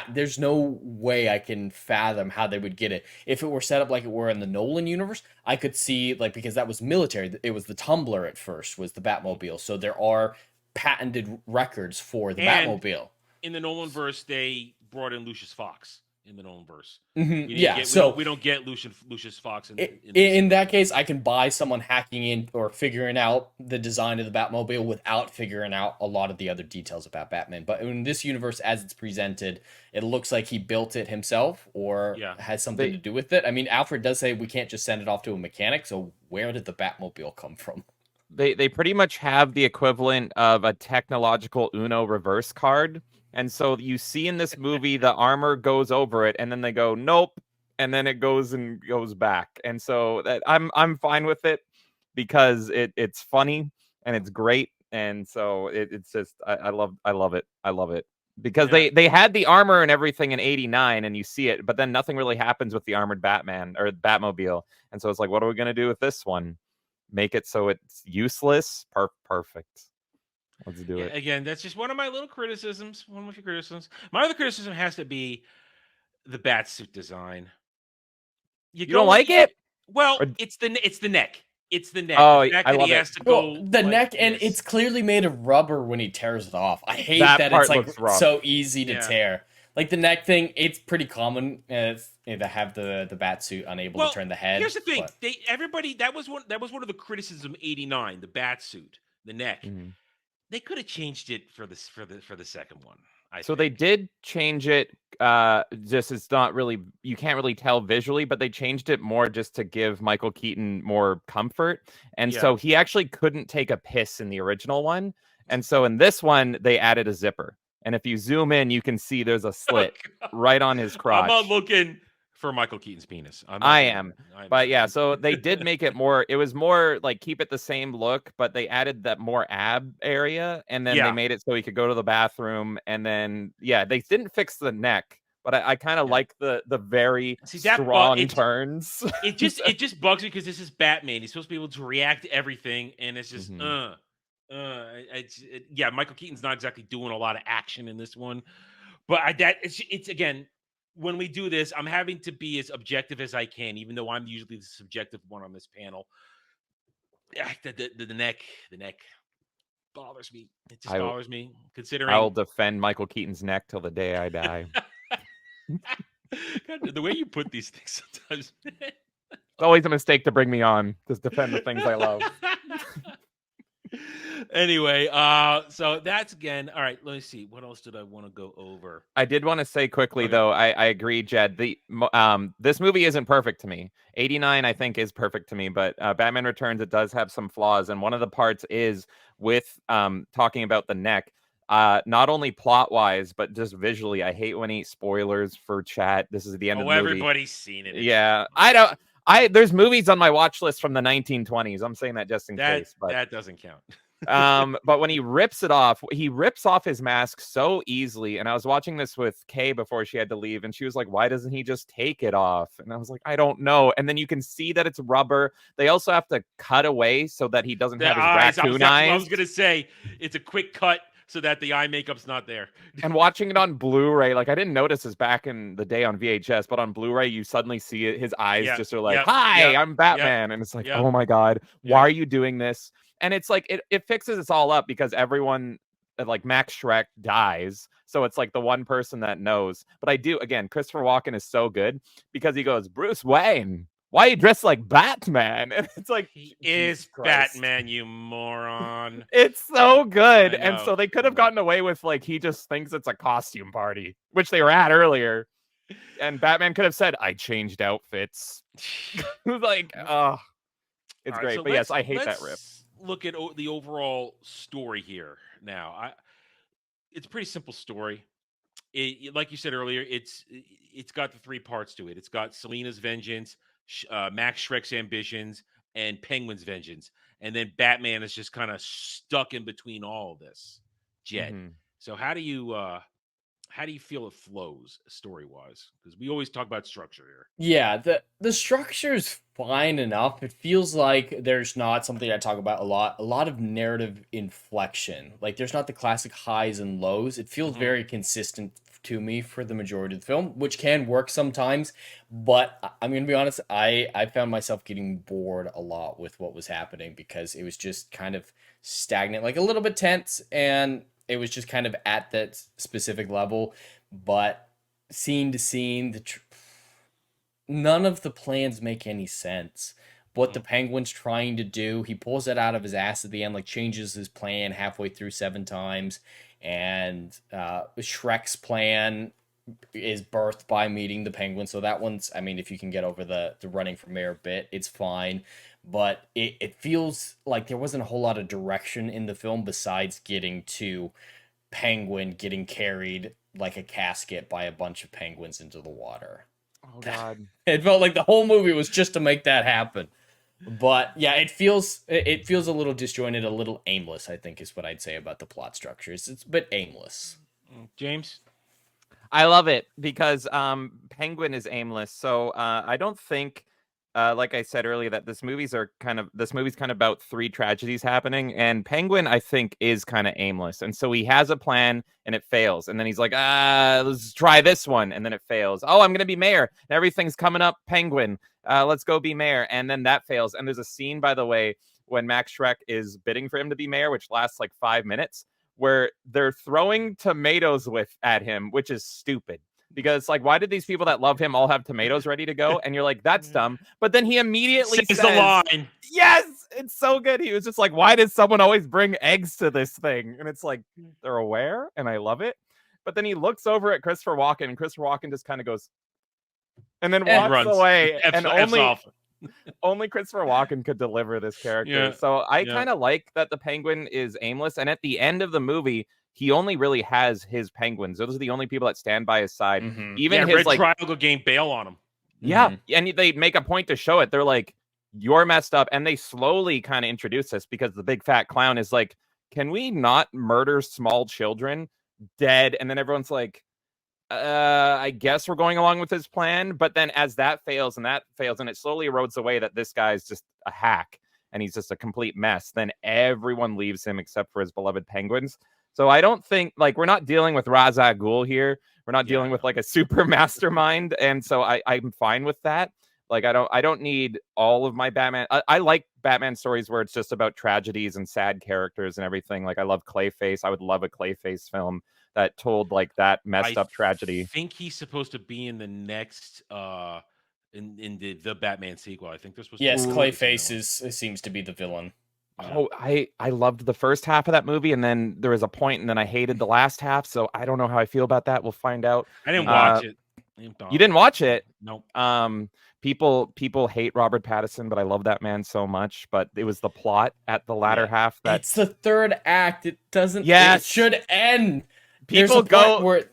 There's no way I can fathom how they would get it. If it were set up like it were in the Nolan universe, I could see, because that was military. It was the Tumbler at first, was the Batmobile. So there are patented records for the Batmobile. In the Nolan verse, they brought in Lucius Fox. In the Nolan verse, we don't get Lucius Fox. In that case, I can buy someone hacking in or figuring out the design of the Batmobile without figuring out a lot of the other details about Batman. But in this universe, as it's presented, it looks like he built it himself or has something to do with it. I mean, Alfred does say we can't just send it off to a mechanic. So where did the Batmobile come from? They pretty much have the equivalent of a technological Uno reverse card. And so you see in this movie, the armor goes over it, and then they go, nope, and then it goes back. And so I'm fine with it because it's funny and it's great. And so it's just I love it. because they had the armor and everything in 89 and you see it, but then nothing really happens with the armored Batman or Batmobile. And so it's like, what are we going to do with this one? Make it so it's useless? Perfect. Let's do it. Again, that's just one of my little criticisms. One of my criticisms. My other criticism has to be the Batsuit design. You don't like it? Well, it's the neck. It's the neck. Oh, the fact I that love he it. has to go the neck, and it's clearly made of rubber when he tears it off. I hate that it's like so easy to tear. Like the neck thing, it's pretty common to have the Batsuit unable to turn the head. Here's the thing: that was one of the criticisms of '89. The Batsuit, the neck. They could have changed it for the second one. So they did change it. Just it's not really, you can't really tell visually, but they changed it more just to give Michael Keaton more comfort. And so he actually couldn't take a piss in the original one. And so in this one, they added a zipper. And if you zoom in, you can see there's a slit right on his crotch. I'm not looking for Michael Keaton's penis. I am. But yeah, so they did make it more, it was more like keep it the same look, but they added that more ab area, and then they made it so he could go to the bathroom, and then they didn't fix the neck, but I kind of like the very strong turns. It just bugs me because this is Batman. He's supposed to be able to react to everything, and it's just Michael Keaton's not exactly doing a lot of action in this one, but it's again. When we do this, I'm having to be as objective as I can, even though I'm usually the subjective one on this panel. The neck bothers me. It just bothers me. Considering I'll defend Michael Keaton's neck till the day I die. God, the way you put these things sometimes. It's always a mistake to bring me on. Just defend the things I love. Anyway, so that's again. All right, let me see. What else did I want to go over? I did want to say quickly, though, I agree, Jed. This movie isn't perfect to me. 89, I think, is perfect to me, but Batman Returns, it does have some flaws, and one of the parts is with talking about the neck. Not only plot-wise, but just visually. I hate when spoilers for chat. This is the end of the movie. Everybody's seen it. Yeah, there's movies on my watch list from the 1920s. I'm saying that just in case, but that doesn't count. But when he rips off his mask so easily. And I was watching this with Kay before she had to leave, and she was like, why doesn't he just take it off? And I was like, I don't know. And then you can see that it's rubber. They also have to cut away so that he doesn't have his raccoon eyes. I was gonna say it's a quick cut so that the eye makeup's not there. And watching it on Blu-ray, like I didn't notice this back in the day on VHS, but on Blu-ray, you suddenly see it. His eyes just are like, hi, I'm Batman. And it's like, oh my God, why are you doing this? And it's like, it fixes us all up because everyone, like Max Schreck dies. So it's like the one person that knows. But again, Christopher Walken is so good because he goes, Bruce Wayne, why are you dressed like Batman? And it's like, he is Batman, you moron. It's so good. And so they could have gotten away with like, he just thinks it's a costume party, which they were at earlier. And Batman could have said, I changed outfits. Like, it's great. So but yes, I hate that rip. Look at the overall story here now. It's a pretty simple story. Like you said earlier, it's got the three parts to it. It's got Selina's vengeance, Max Schreck's ambitions, and Penguin's vengeance. And then Batman is just kind of stuck in between all of this. Jed. So how do you feel it flows story-wise? Because we always talk about structure here. Yeah, the structure's fine enough. It feels like there's not something I talk about a lot of narrative inflection. Like there's not the classic highs and lows. It feels very consistent to me for the majority of the film, which can work sometimes. But I'm going to be honest, I found myself getting bored a lot with what was happening because it was just kind of stagnant, like a little bit tense, and it was just kind of at that specific level. But scene to scene, none of the plans make any sense. What the Penguin's trying to do, he pulls it out of his ass at the end, like changes his plan halfway through 7 times. And Shrek's plan is birthed by meeting the Penguin. So that one's, I mean, if you can get over the running from air bit, it's fine. But it feels like there wasn't a whole lot of direction in the film besides getting to Penguin getting carried like a casket by a bunch of penguins into the water. Oh, God. It felt like the whole movie was just to make that happen. But yeah, it feels a little disjointed, a little aimless, I think is what I'd say about the plot structure. It's a bit aimless. James? I love it because Penguin is aimless. So I don't think, like I said earlier, that this movie's kind of about three tragedies happening, and Penguin, I think, is kind of aimless. And so he has a plan and it fails, and then he's like, let's try this one, and then it fails. Oh, I'm gonna be mayor. Everything's coming up, Penguin. Let's go be mayor, and then that fails. And there's a scene, by the way, when Max Schreck is bidding for him to be mayor, which lasts like 5 minutes, where they're throwing tomatoes at him, which is stupid. Because, like, why did these people that love him all have tomatoes ready to go? And you're like, that's dumb. But then he immediately says the line. Yes, it's so good. He was just like, why does someone always bring eggs to this thing? And it's like, they're aware, and I love it. But then he looks over at Christopher Walken, and Christopher Walken just kind of goes, and then walks away. And only Christopher Walken could deliver this character. Yeah, so I kind of like that the Penguin is aimless. And at the end of the movie, he only really has his penguins. Those are the only people that stand by his side. Even his Red Triangle gained bail on him. Yeah. And they make a point to show it. They're like, you're messed up. And they slowly kind of introduce this because the big fat clown is like, can we not murder small children? Dead. And then everyone's like, I guess we're going along with his plan. But then as that fails, and it slowly erodes away that this guy's just a hack and he's just a complete mess, then everyone leaves him except for his beloved penguins. So I don't think, like, we're not dealing with Ra's al Ghul here. We're not dealing with like a super mastermind. And so I'm fine with that. Like, I don't need all of my Batman. I like Batman stories where it's just about tragedies and sad characters and everything. Like, I love Clayface. I would love a Clayface film that told like that messed up tragedy. I think he's supposed to be in the next in the Batman sequel. I think they're supposed to be Clayface seems to be the villain. Oh, I loved the first half of that movie, and then there was a point, and then I hated the last half. So I don't know how I feel about that. We'll find out. I didn't watch it. You didn't watch it? Nope. People hate Robert Pattinson, but I love that man so much. But it was the plot at the latter half that it's the third act. It doesn't. Yes. It should end. People go. Where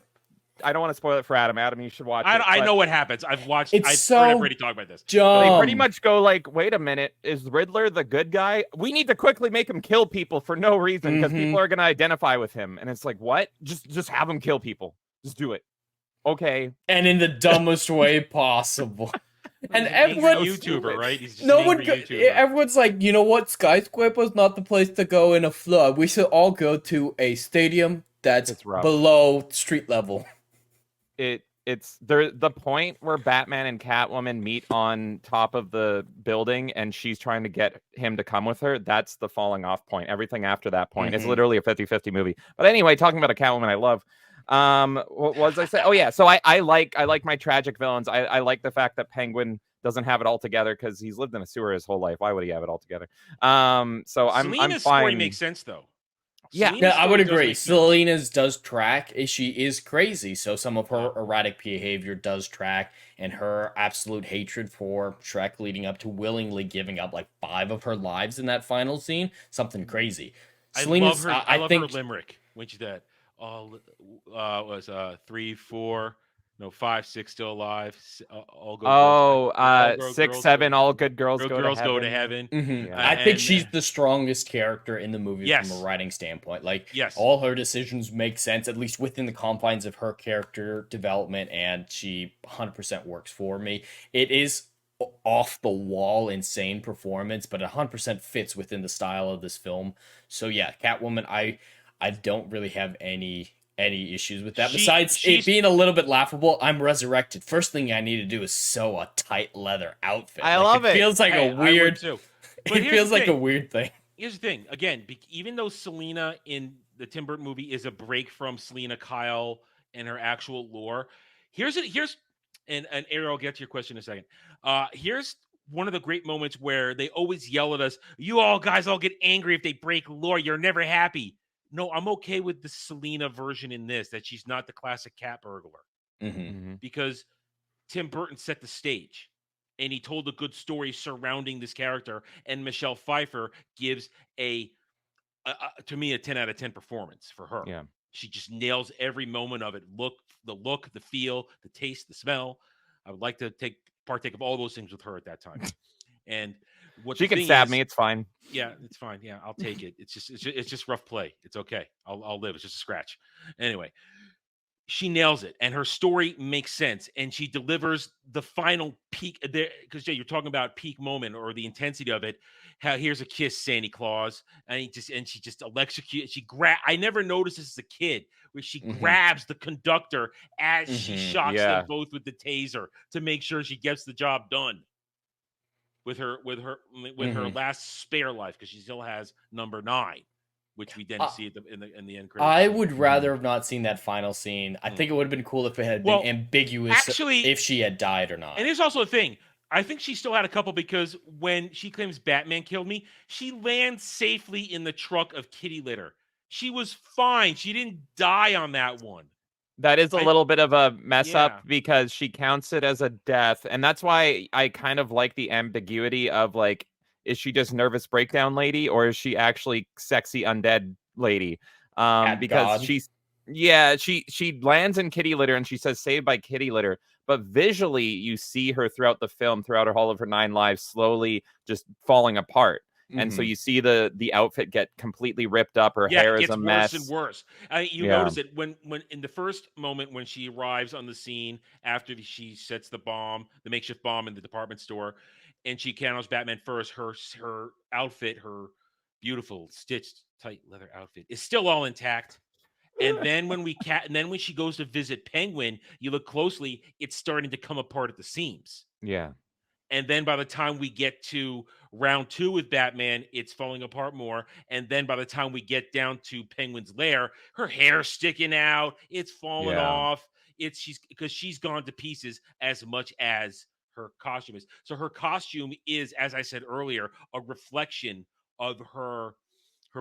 I don't want to spoil it for Adam. Adam, you should watch it. I know what happens. I've watched. I've heard everybody talk about this. They pretty much go like, "Wait a minute, is Riddler the good guy? We need to quickly make him kill people for no reason because people are going to identify with him." And it's like, what? Just have him kill people. Just do it. Okay. And in the dumbest way possible. And everyone's YouTuber, right? He's just everyone's like, you know what? Skyscraper's not the place to go in a flood. We should all go to a stadium that's below street level. It's the point where Batman and Catwoman meet on top of the building and she's trying to get him to come with her. That's the falling off point. Everything after that point is literally a 50-50 movie. But anyway, talking about a Catwoman I love. What was I saying? Oh yeah, so I like my tragic villains. I like the fact that Penguin doesn't have it all together because he's lived in a sewer his whole life. Why would he have it all together? So I'm fine. Story makes sense though. Yeah, I would agree. Selina's does track. She is crazy, so some of her erratic behavior does track, and her absolute hatred for Shrek leading up to willingly giving up like 5 of her lives in that final scene. Something crazy. I love her. I love her limerick when she did. Was 3, 4, no 5, 6 still alive. All good. 6, 7. All good girls go to heaven. Yeah. I think she's the strongest character in the movie from a writing standpoint. Like, all her decisions make sense, at least within the confines of her character development, and she 100% works for me. It is off the wall insane performance, but 100% fits within the style of this film. So yeah, Catwoman, I don't really have any issues with that. Besides it being a little bit laughable, I'm resurrected. First thing I need to do is sew a tight leather outfit. I love it. Feels like a weird. It feels like a weird thing. Here's the thing. Again, even though Selina in the Tim Burton movie is a break from Selina Kyle and her actual lore, here's and Ariel, I'll get to your question in a second. Here's one of the great moments where they always yell at us. You all guys all get angry if they break lore. You're never happy. No, I'm okay with the Selina version in this, that she's not the classic cat burglar. Because Tim Burton set the stage and he told a good story surrounding this character, and Michelle Pfeiffer gives to me a 10 out of 10 performance for her. Yeah. She just nails every moment of it. The look, the feel, the taste, the smell. I would like to partake of all those things with her at that time. And She can stab me. It's fine. Yeah, it's fine. Yeah, I'll take it. It's just rough play. It's okay. I'll live. It's just a scratch. Anyway, she nails it, and her story makes sense, and she delivers the final peak there. Because you're talking about peak moment or the intensity of it. How here's a kiss, Santa Claus, and she just electrocutes. I never noticed this as a kid where she grabs the conductor as she shocks them both with the taser to make sure she gets the job done with her last spare life, because she still has number 9. Which we then see in the end credits. I would rather have not seen that final scene. I think it would have been cool if it had been ambiguous, actually, if she had died or not. And here's also a thing. I think she still had a couple, because when she claims Batman killed me, she lands safely in the truck of kitty litter. She was fine. She didn't die on that one. That is a little bit of a mess up, because she counts it as a death. And that's why I kind of like the ambiguity of, like, is she just nervous breakdown lady, or is she actually sexy undead lady? Because she lands in kitty litter, and she says saved by kitty litter. But visually, you see her throughout the film, throughout all of her 9 lives, slowly just falling apart. And so you see the outfit get completely ripped up. Her hair is a mess. Worse and worse. You notice it when in the first moment when she arrives on the scene after she sets the makeshift bomb in the department store, and she encounters Batman first. Her outfit, her beautiful stitched tight leather outfit, is still all intact. And then when she goes to visit Penguin, you look closely, it's starting to come apart at the seams. Yeah. And then by the time we get to round 2 with Batman, it's falling apart more. And then by the time we get down to Penguin's lair, her hair's sticking out, it's falling off. Because she's gone to pieces as much as her costume is. So her costume is, as I said earlier, a reflection of her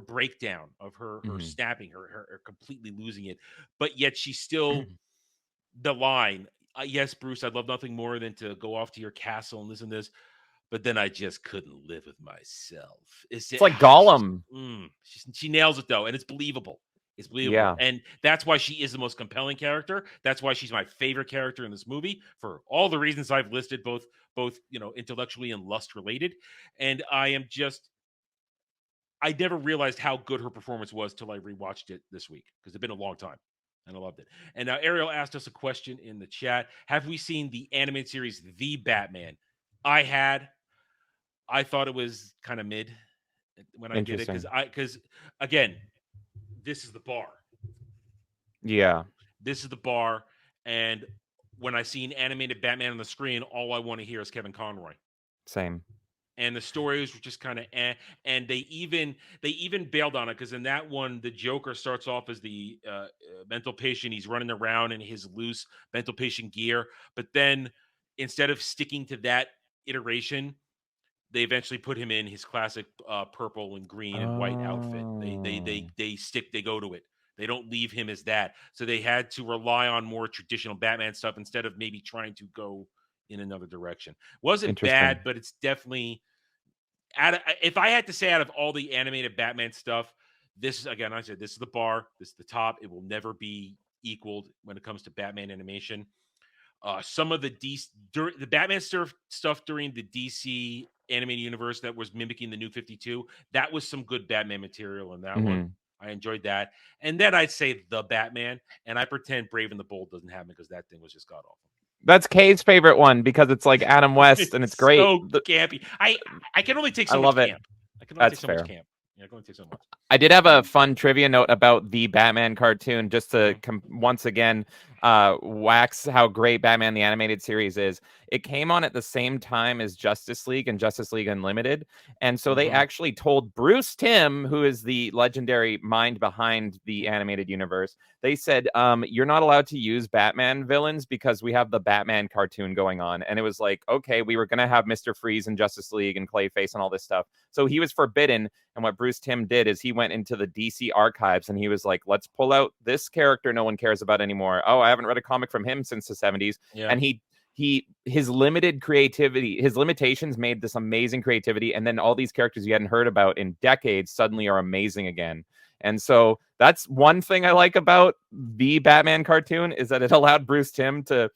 breakdown, of her snapping, her completely losing it. But yet she's still the line. Yes, Bruce, I'd love nothing more than to go off to your castle and listen to this, but then I just couldn't live with myself. It's like Gollum. She nails it, though, and it's believable. It's believable. Yeah. And that's why she is the most compelling character. That's why she's my favorite character in this movie, for all the reasons I've listed, both intellectually and lust related. And I never realized how good her performance was till I rewatched it this week, because it's been a long time. And I loved it. And now Ariel asked us a question in the chat. Have we seen the animated series, The Batman? I had. I thought it was kind of mid when I did it. Because again, this is the bar. Yeah. This is the bar. And when I see an animated Batman on the screen, all I want to hear is Kevin Conroy. Same. And the stories were just kind of and they even bailed on it, because in that one, the Joker starts off as the mental patient. He's running around in his loose mental patient gear, but then instead of sticking to that iteration, they eventually put him in his classic purple and green and white outfit. They go to it. They don't leave him as that. So they had to rely on more traditional Batman stuff instead of maybe trying to go in another direction. Wasn't bad, but it's definitely if I had to say, out of all the animated Batman stuff, this is, again, I said, this is the bar, this is the top. It will never be equaled when it comes to Batman animation. Some of the Batman stuff during the DC animated universe that was mimicking the New 52, that was some good Batman material in that one. I enjoyed that. And then I'd say The Batman, and I pretend Brave and the Bold doesn't happen, because that thing was just god awful. That's Kay's favorite one, because it's like Adam West and it's great. So campy. I can only take so much camp. I can only take so much camp. Yeah, I can only take so much. I did have a fun trivia note about the Batman cartoon, just to once again wax how great Batman the Animated Series is. It came on at the same time as Justice League and Justice League Unlimited. And so they actually told Bruce Timm, who is the legendary mind behind the animated universe, they said, you're not allowed to use Batman villains because we have the Batman cartoon going on. And it was like, okay, we were going to have Mr. Freeze and Justice League and Clayface and all this stuff. So he was forbidden. And what Bruce Timm did is he went into the DC archives and he was like, let's pull out this character no one cares about anymore. Oh, I haven't read a comic from him since the 70s. Yeah. And his limited creativity, his limitations made this amazing creativity. And then all these characters you hadn't heard about in decades suddenly are amazing again. And so that's one thing I like about the Batman cartoon, is that it allowed Bruce Timm to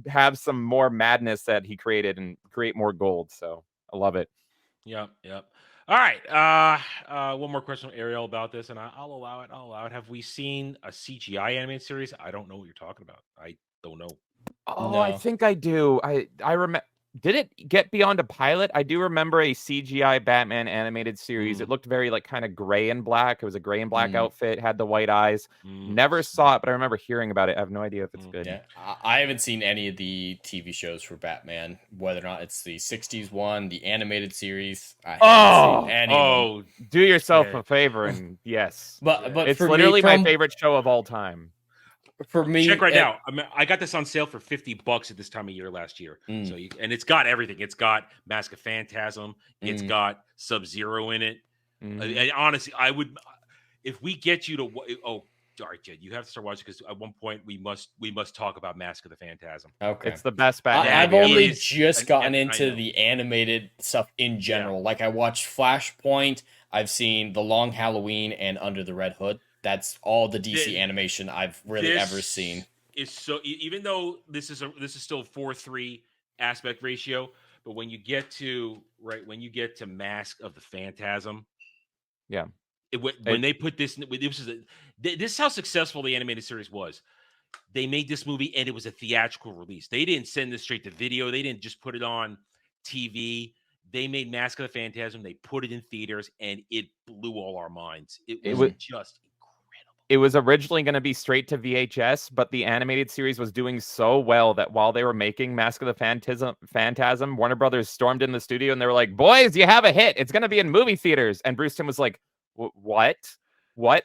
have some more madness that he created and create more gold. So I love it. Yep. All right. One more question from Ariel about this, and I'll allow it. Have we seen a CGI animated series? I don't know what you're talking about. I don't know. Oh, I think I do. I remember. Did it get beyond a pilot? I do remember a CGI Batman animated series. It looked very like kind of gray and black. It was a gray and black outfit, had the white eyes. Never saw it, but I remember hearing about it. I have no idea if it's good. Yeah, I haven't seen any of the TV shows for Batman, whether or not it's the 60s one, the animated series. I haven't seen any of them. Do yourself a favor and yes. But it's for literally me, my favorite show of all time. For me, check right now. I got this on sale for $50 at this time of year last year. So and it's got everything. It's got Mask of Phantasm. It's got Sub-Zero in it. And honestly, I would, if we get you to, all right, Jed, you have to start watching because at one point we must talk about Mask of the Phantasm. Okay, it's the best Batman. I've only just gotten into the animated stuff in general. Like I watched Flashpoint. I've seen The Long Halloween and Under the Red Hood. That's all the DC animation I've really ever seen. Is so even though this is still 4:3 aspect ratio, but when you get to Mask of the Phantasm, when they put this is how successful the animated series was. They made this movie and it was a theatrical release. They didn't send this straight to video. They didn't just put it on TV. They made Mask of the Phantasm. They put it in theaters and it blew all our minds. It was just. It was originally going to be straight to VHS, but the animated series was doing so well that while they were making Mask of the Phantasm, Warner Brothers stormed in the studio and they were like, "Boys, you have a hit. It's going to be in movie theaters." And Bruce Timm was like, "What?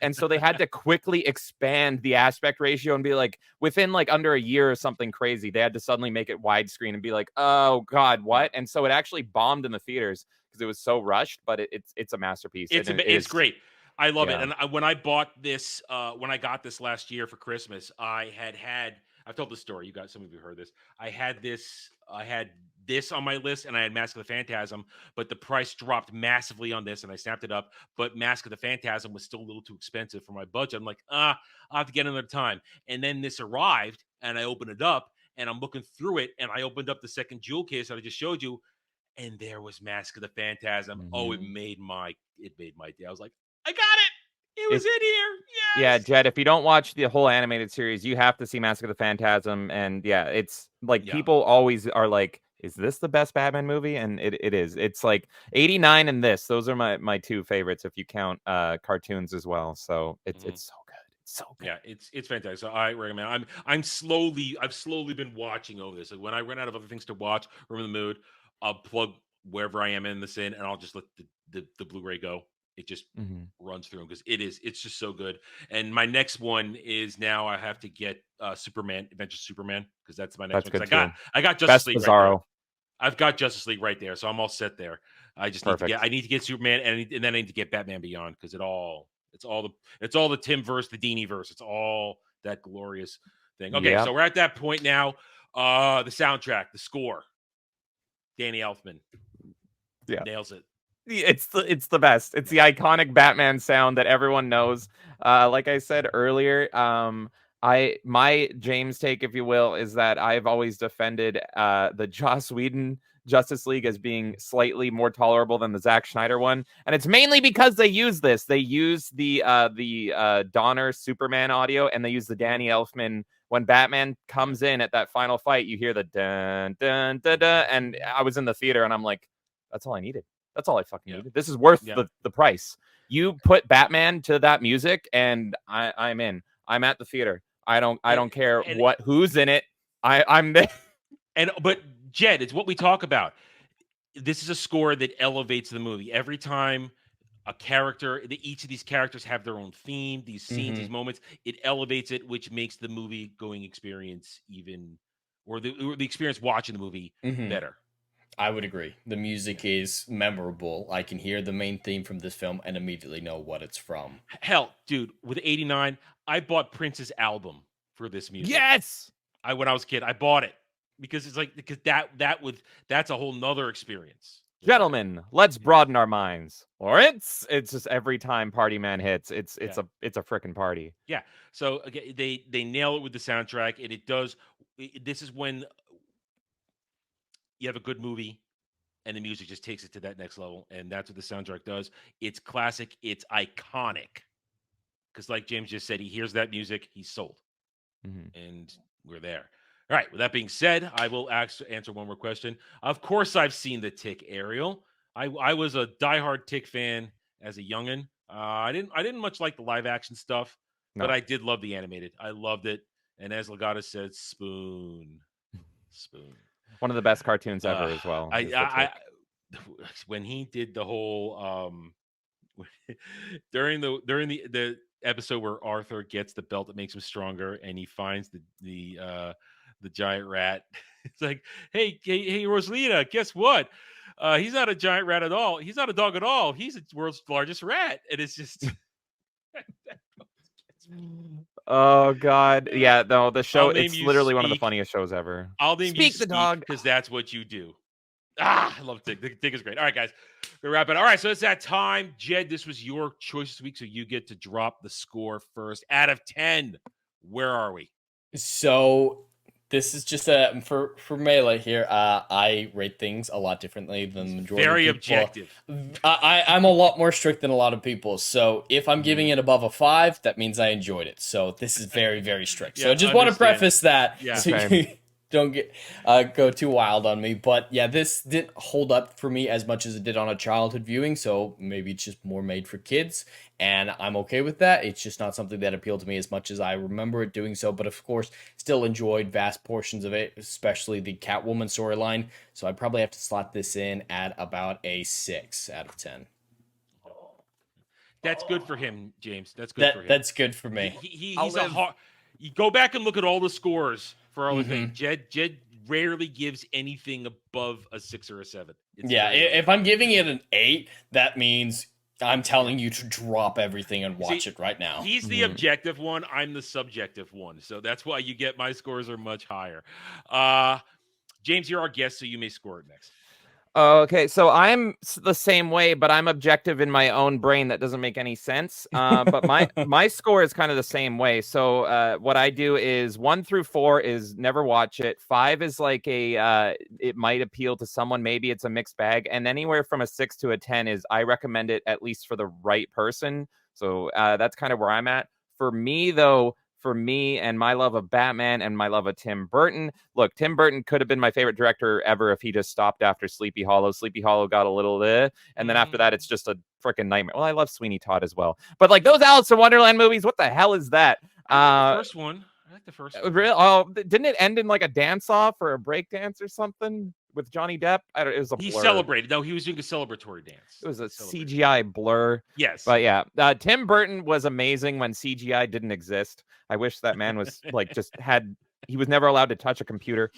And so they had to quickly expand the aspect ratio and be like, within like under a year or something crazy, they had to suddenly make it widescreen and be like, "Oh God, what?" And so it actually bombed in the theaters because it was so rushed, but it's a masterpiece. It's great. I love it. And when I bought this, when I got this last year for Christmas, I've told the story. Some of you heard this. I had this on my list and I had Mask of the Phantasm, but the price dropped massively on this and I snapped it up. But Mask of the Phantasm was still a little too expensive for my budget. I'm like, I'll have to get another time. And then this arrived and I opened it up and I'm looking through it and I opened up the second jewel case that I just showed you. And there was Mask of the Phantasm. Oh, it made my day. I was like, I got it. It was in here. Yes. Yeah, Jed, if you don't watch the whole animated series, you have to see Mask of the Phantasm. And it's like people always are like, is this the best Batman movie? And it is. It's like 89 and this. Those are my two favorites if you count cartoons as well. So it's so good. It's so good. Yeah, it's fantastic. So I recommend. I've slowly been watching over this. Like when I run out of other things to watch or I'm in the mood, I'll plug wherever I am in this in and I'll just let the Blu-ray go. It just runs through them because it's just so good. And my next one is now I have to get Superman, Adventures of Superman, because that's my next one. I got Justice League right there. I've got Justice League right there, so I'm all set there. I just need to get Superman and then I need to get Batman Beyond because it's all the Tim verse, the Dini verse. It's all that glorious thing. Okay, so we're at that point now. The soundtrack, the score. Danny Elfman. Nails it. It's the best. It's the iconic Batman sound that everyone knows. Like I said earlier, my James take, if you will, is that I've always defended the Joss Whedon Justice League as being slightly more tolerable than the Zack Snyder one, and it's mainly because they use this. They use the Donner Superman audio, and they use the Danny Elfman. When Batman comes in at that final fight, you hear the dun dun dun dun, and I was in the theater, and I'm like, that's all I needed. That's all I fucking needed. This is worth the price. You put Batman to that music, and I'm in. I'm at the theater. I don't care who's in it. I'm there. But Jed, it's what we talk about. This is a score that elevates the movie. Every time a character, each of these characters have their own theme, these scenes, these moments, it elevates it, which makes the movie going experience or the experience watching the movie better. I would agree. The music is memorable. I can hear the main theme from this film and immediately know what it's from. Hell, dude, with 89, I bought Prince's album for this music. Yes. When I was a kid, I bought it because it's like that's a whole nother experience. Gentlemen, let's broaden our minds. Or it's just every time Party Man hits, it's a freaking party. Yeah. So again, they nail it with the soundtrack, and it does. This is when you have a good movie and the music just takes it to that next level. And that's what the soundtrack does. It's classic. It's iconic. Because like James just said, he hears that music, he's sold. And we're there. All right. With that being said, I will answer one more question. Of course, I've seen The Tick, Ariel. I was a diehard Tick fan as a youngin'. I didn't much like the live action stuff, but I did love the animated. I loved it. And as Legata said, spoon. One of the best cartoons ever as well. When he did the whole during the episode where Arthur gets the belt that makes him stronger, and he finds the giant rat. It's like, hey, Rosalita, guess what? He's not a giant rat at all. He's not a dog at all. He's the world's largest rat. And it's just oh God. Yeah, no, the show, it's literally one of the funniest shows ever. I'll name you Speak the dog, because that's what you do. I love Tick. Tick is great. All right, guys. We're wrapping. All right, so it's that time. Jed, this was your choice this week, so you get to drop the score first. Out of 10, where are we? So this is just for Melee here. I rate things a lot differently than the majority. Very of people. Objective. I'm a lot more strict than a lot of people. So if I'm giving it above a 5, that means I enjoyed it. So this is very, very strict. So I just want to preface that. Yeah. So you don't get go too wild on me. But yeah, this didn't hold up for me as much as it did on a childhood viewing. So maybe it's just more made for kids. And I'm okay with that. It's just not something that appealed to me as much as I remember it doing so. But of course, still enjoyed vast portions of it, especially the Catwoman storyline. So I probably have to slot this in at about a 6 out of 10. That's good for him, James. That's good for him. That's good for me. He's a hard. You go back and look at all the scores for all the things. Jed rarely gives anything above a 6 or a 7. If I'm giving it an 8, that means I'm telling you to drop everything and watch it right now. He's the objective one. I'm the subjective one. So that's why you get my scores are much higher. James, you're our guest, so you may score it next. Okay, so I'm the same way, but I'm objective in my own brain. That doesn't make any sense. But my score is kind of the same way. So what I do is 1 through 4 is never watch it. 5 is like it might appeal to someone. Maybe it's a mixed bag. And anywhere from a 6 to a 10 is I recommend it at least for the right person. So that's kind of where I'm at. For me, though, for me and my love of Batman and my love of Tim Burton. Look, Tim Burton could have been my favorite director ever if he just stopped after Sleepy Hollow. Sleepy Hollow got a little and then after that, it's just a freaking nightmare. Well, I love Sweeney Todd as well. But like those Alice in Wonderland movies, what the hell is that? The first one. I like the first one. Really? Oh, didn't it end in like a dance-off or a break dance or something with Johnny Depp? It was a blur. He celebrated. No, he was doing a celebratory dance. It was a CGI blur. Yes. But yeah, Tim Burton was amazing when CGI didn't exist. I wish that man was like he was never allowed to touch a computer.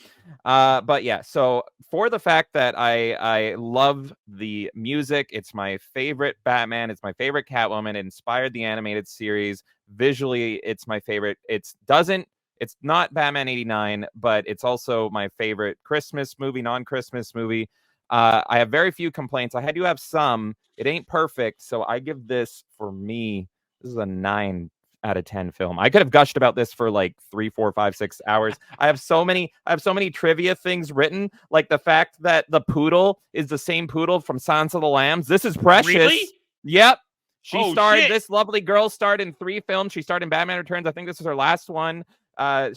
But yeah, so for the fact that I love the music, it's my favorite Batman, it's my favorite Catwoman, it inspired the animated series. Visually, it's my favorite. It's not Batman 89, but it's also my favorite Christmas movie, non-Christmas movie. I have very few complaints. I do have some. It ain't perfect, so I give this, for me, this is a 9 out of 10 film. I could have gushed about this for like 3, 4, 5, 6 hours. I have so many trivia things written, like the fact that the poodle is the same poodle from Silence of the Lambs. This is precious. Really? Yep. This lovely girl starred in 3 films. She starred in Batman Returns. I think this was her last one.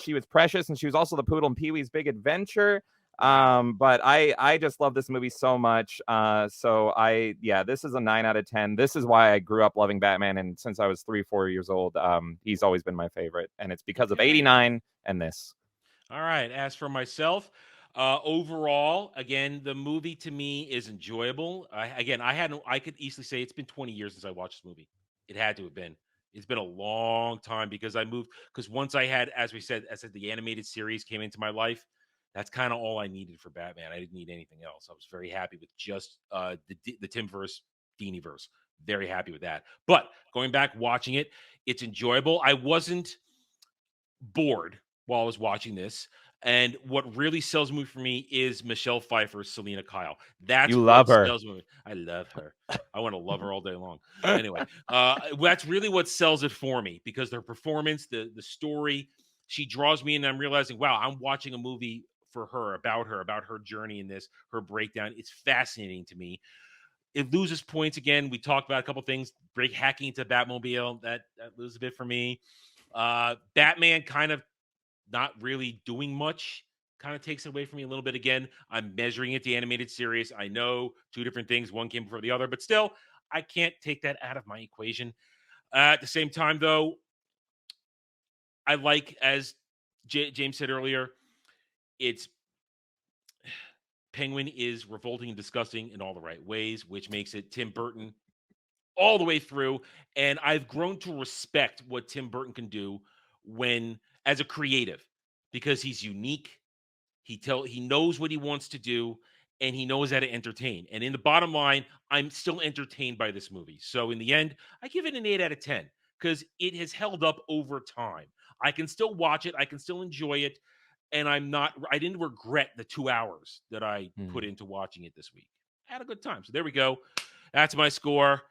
She was precious, and she was also the poodle in Pee-wee's Big Adventure. But I just love this movie so much. This is a 9 out of 10. This is why I grew up loving Batman, and since I was 3, 4 years old, he's always been my favorite, and it's because of 89 and this. All right. As for myself, overall, again, the movie to me is enjoyable. I could easily say it's been 20 years since I watched this movie. It had to have been. It's been a long time because once I had, as I said, the animated series came into my life. That's kind of all I needed for Batman. I didn't need anything else. I was very happy with just the Timverse, Diniverse. Very happy with that. But going back, watching it, it's enjoyable. I wasn't bored while I was watching this. And what really sells the movie for me is Michelle Pfeiffer's Selena Kyle. That's you love her. Sells the movie. I love her. I want to love her all day long. Anyway, that's really what sells it for me because her performance, the story, she draws me in. And I'm realizing, wow, I'm watching a movie for her, about her journey in this, her breakdown. It's fascinating to me. It loses points again. We talked about a couple things. Hacking into Batmobile, that loses a bit for me. Batman kind of not really doing much. Kind of takes it away from me a little bit again. I'm measuring it the animated series. I know two different things. One came before the other, but still, I can't take that out of my equation. At the same time, though, I like, as James said earlier, it's Penguin is revolting and disgusting in all the right ways, which makes it Tim Burton all the way through. And I've grown to respect what Tim Burton can do as a creative, because he's unique. He knows what he wants to do, and he knows how to entertain. And in the bottom line, I'm still entertained by this movie. So in the end, I give it an 8 out of 10 because it has held up over time. I can still watch it. I can still enjoy it. And I didn't regret the 2 hours that I put into watching it this week. I had a good time. So there we go. That's my score.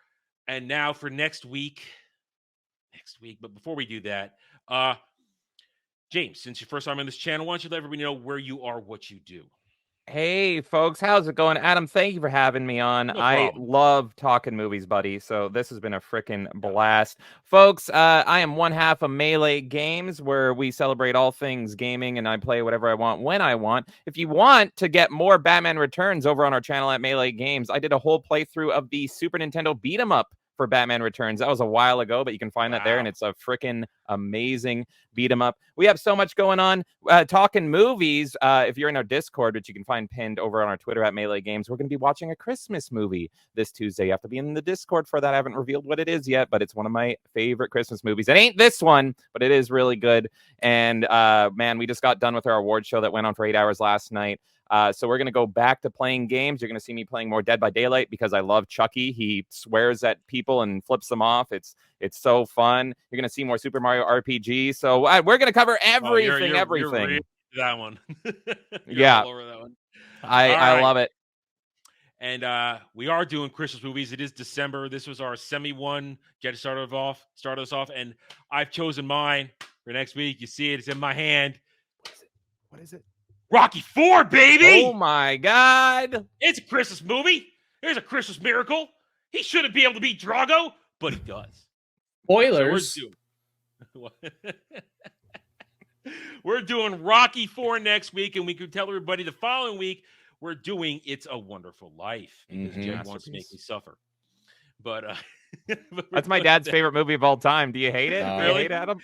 And now for next week. But before we do that, James, since you're first time on this channel, why don't you let everybody know where you are, what you do? Hey, folks, how's it going? Adam, thank you for having me on. No I problem. love talking movies, buddy, so this has been a freaking blast. Folks, I am one half of Melee Games, where we celebrate all things gaming, and I play whatever I want when I want. If you want to get more Batman Returns over on our channel at Melee Games, I did a whole playthrough of the Super Nintendo beat-em-up for Batman Returns. That was a while ago, but you can find that there, and it's a freaking amazing beat 'em up. We have so much going on. Talking movies, if you're in our Discord, which you can find pinned over on our Twitter at Melee Games, we're going to be watching a Christmas movie this Tuesday. You have to be in the Discord for that. I haven't revealed what it is yet, but it's one of my favorite Christmas movies. It ain't this one, but it is really good. And man, we just got done with our award show that went on for 8 hours last night. So we're going to go back to playing games. You're going to see me playing more Dead by Daylight because I love Chucky. He swears at people and flips them off. It's so fun. You're going to see more Super Mario RPG. So we're going to cover everything. You're really that one. Yeah. All over that one. I love it. And we are doing Christmas movies. It is December. This was our semi-one. Start us off. And I've chosen mine for next week. You see it. It's in my hand. What is it? Rocky IV, baby! Oh my God! It's a Christmas movie. There's a Christmas miracle. He shouldn't be able to beat Drago, but he does. Spoilers. So we're doing Rocky IV next week, and we could tell everybody the following week we're doing It's a Wonderful Life because Jed wants to make me suffer. But that's my dad's favorite movie of all time. Do you hate it? Really? Do you hate Adam?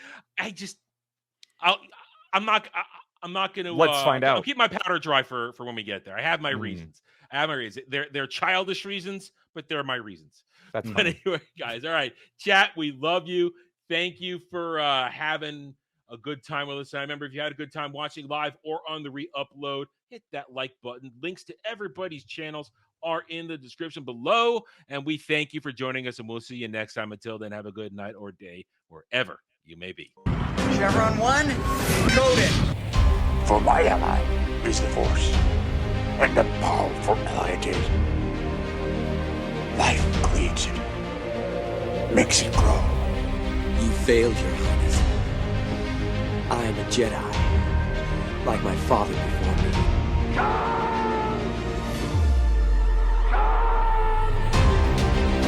I'm not going to. Let's find out. I'll keep my powder dry for when we get there. I have my reasons. They're childish reasons, but they're my reasons. That's but anyway, guys. All right, chat. We love you. Thank you for having a good time with us. And I remember, if you had a good time watching live or on the re-upload, hit that like button. Links to everybody's channels are in the description below. And we thank you for joining us, and we'll see you next time. Until then, have a good night or day wherever you may be. Chevron 1, coded. For my ally is the Force, and the powerful ally it is. Life creates it, makes it grow. You failed, Your Highness. I am a Jedi, like my father before me.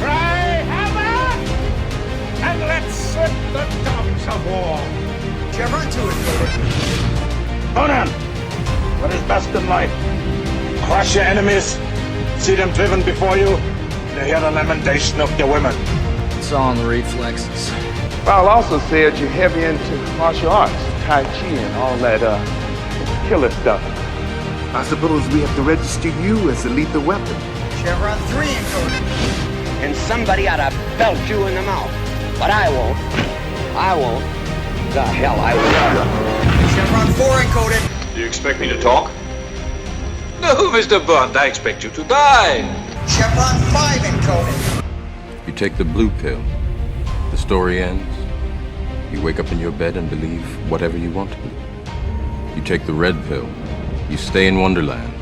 Cry hammer, and let's set the dogs of war. Chevron 2 is coded. Conan, what is best in life? Crush your enemies, see them driven before you, and hear the lamentation of your women. It's all in the reflexes. I'll also say that you're heavy into martial arts, Tai Chi and all that killer stuff. I suppose we have to register you as a lethal weapon. Chevron 3 encoded. And somebody ought to belt you in the mouth. But I won't. The hell I will. Chevron 4 encoded. Do you expect me to talk? No, Mr. Bond, I expect you to die. Chevron 5 encoded. You take the blue pill. The story ends. You wake up in your bed and believe whatever you want to believe. You take the red pill. You stay in Wonderland.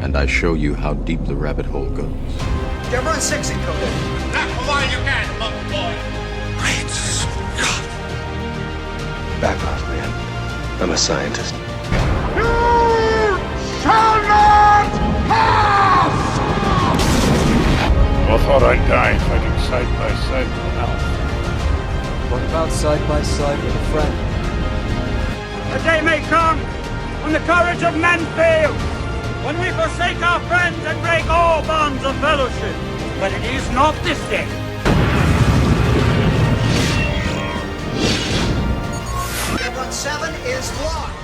And I show you how deep the rabbit hole goes. Chevron 6 encoded. Not for while you can, monk boy. Great Scott. Back off, man. I'm a scientist. shall not pass! I thought I'd die fighting side by side with an elf. What about side by side with a friend? A day may come when the courage of men fails, when we forsake our friends and break all bonds of fellowship. But it is not this day. Chevron 7 is locked.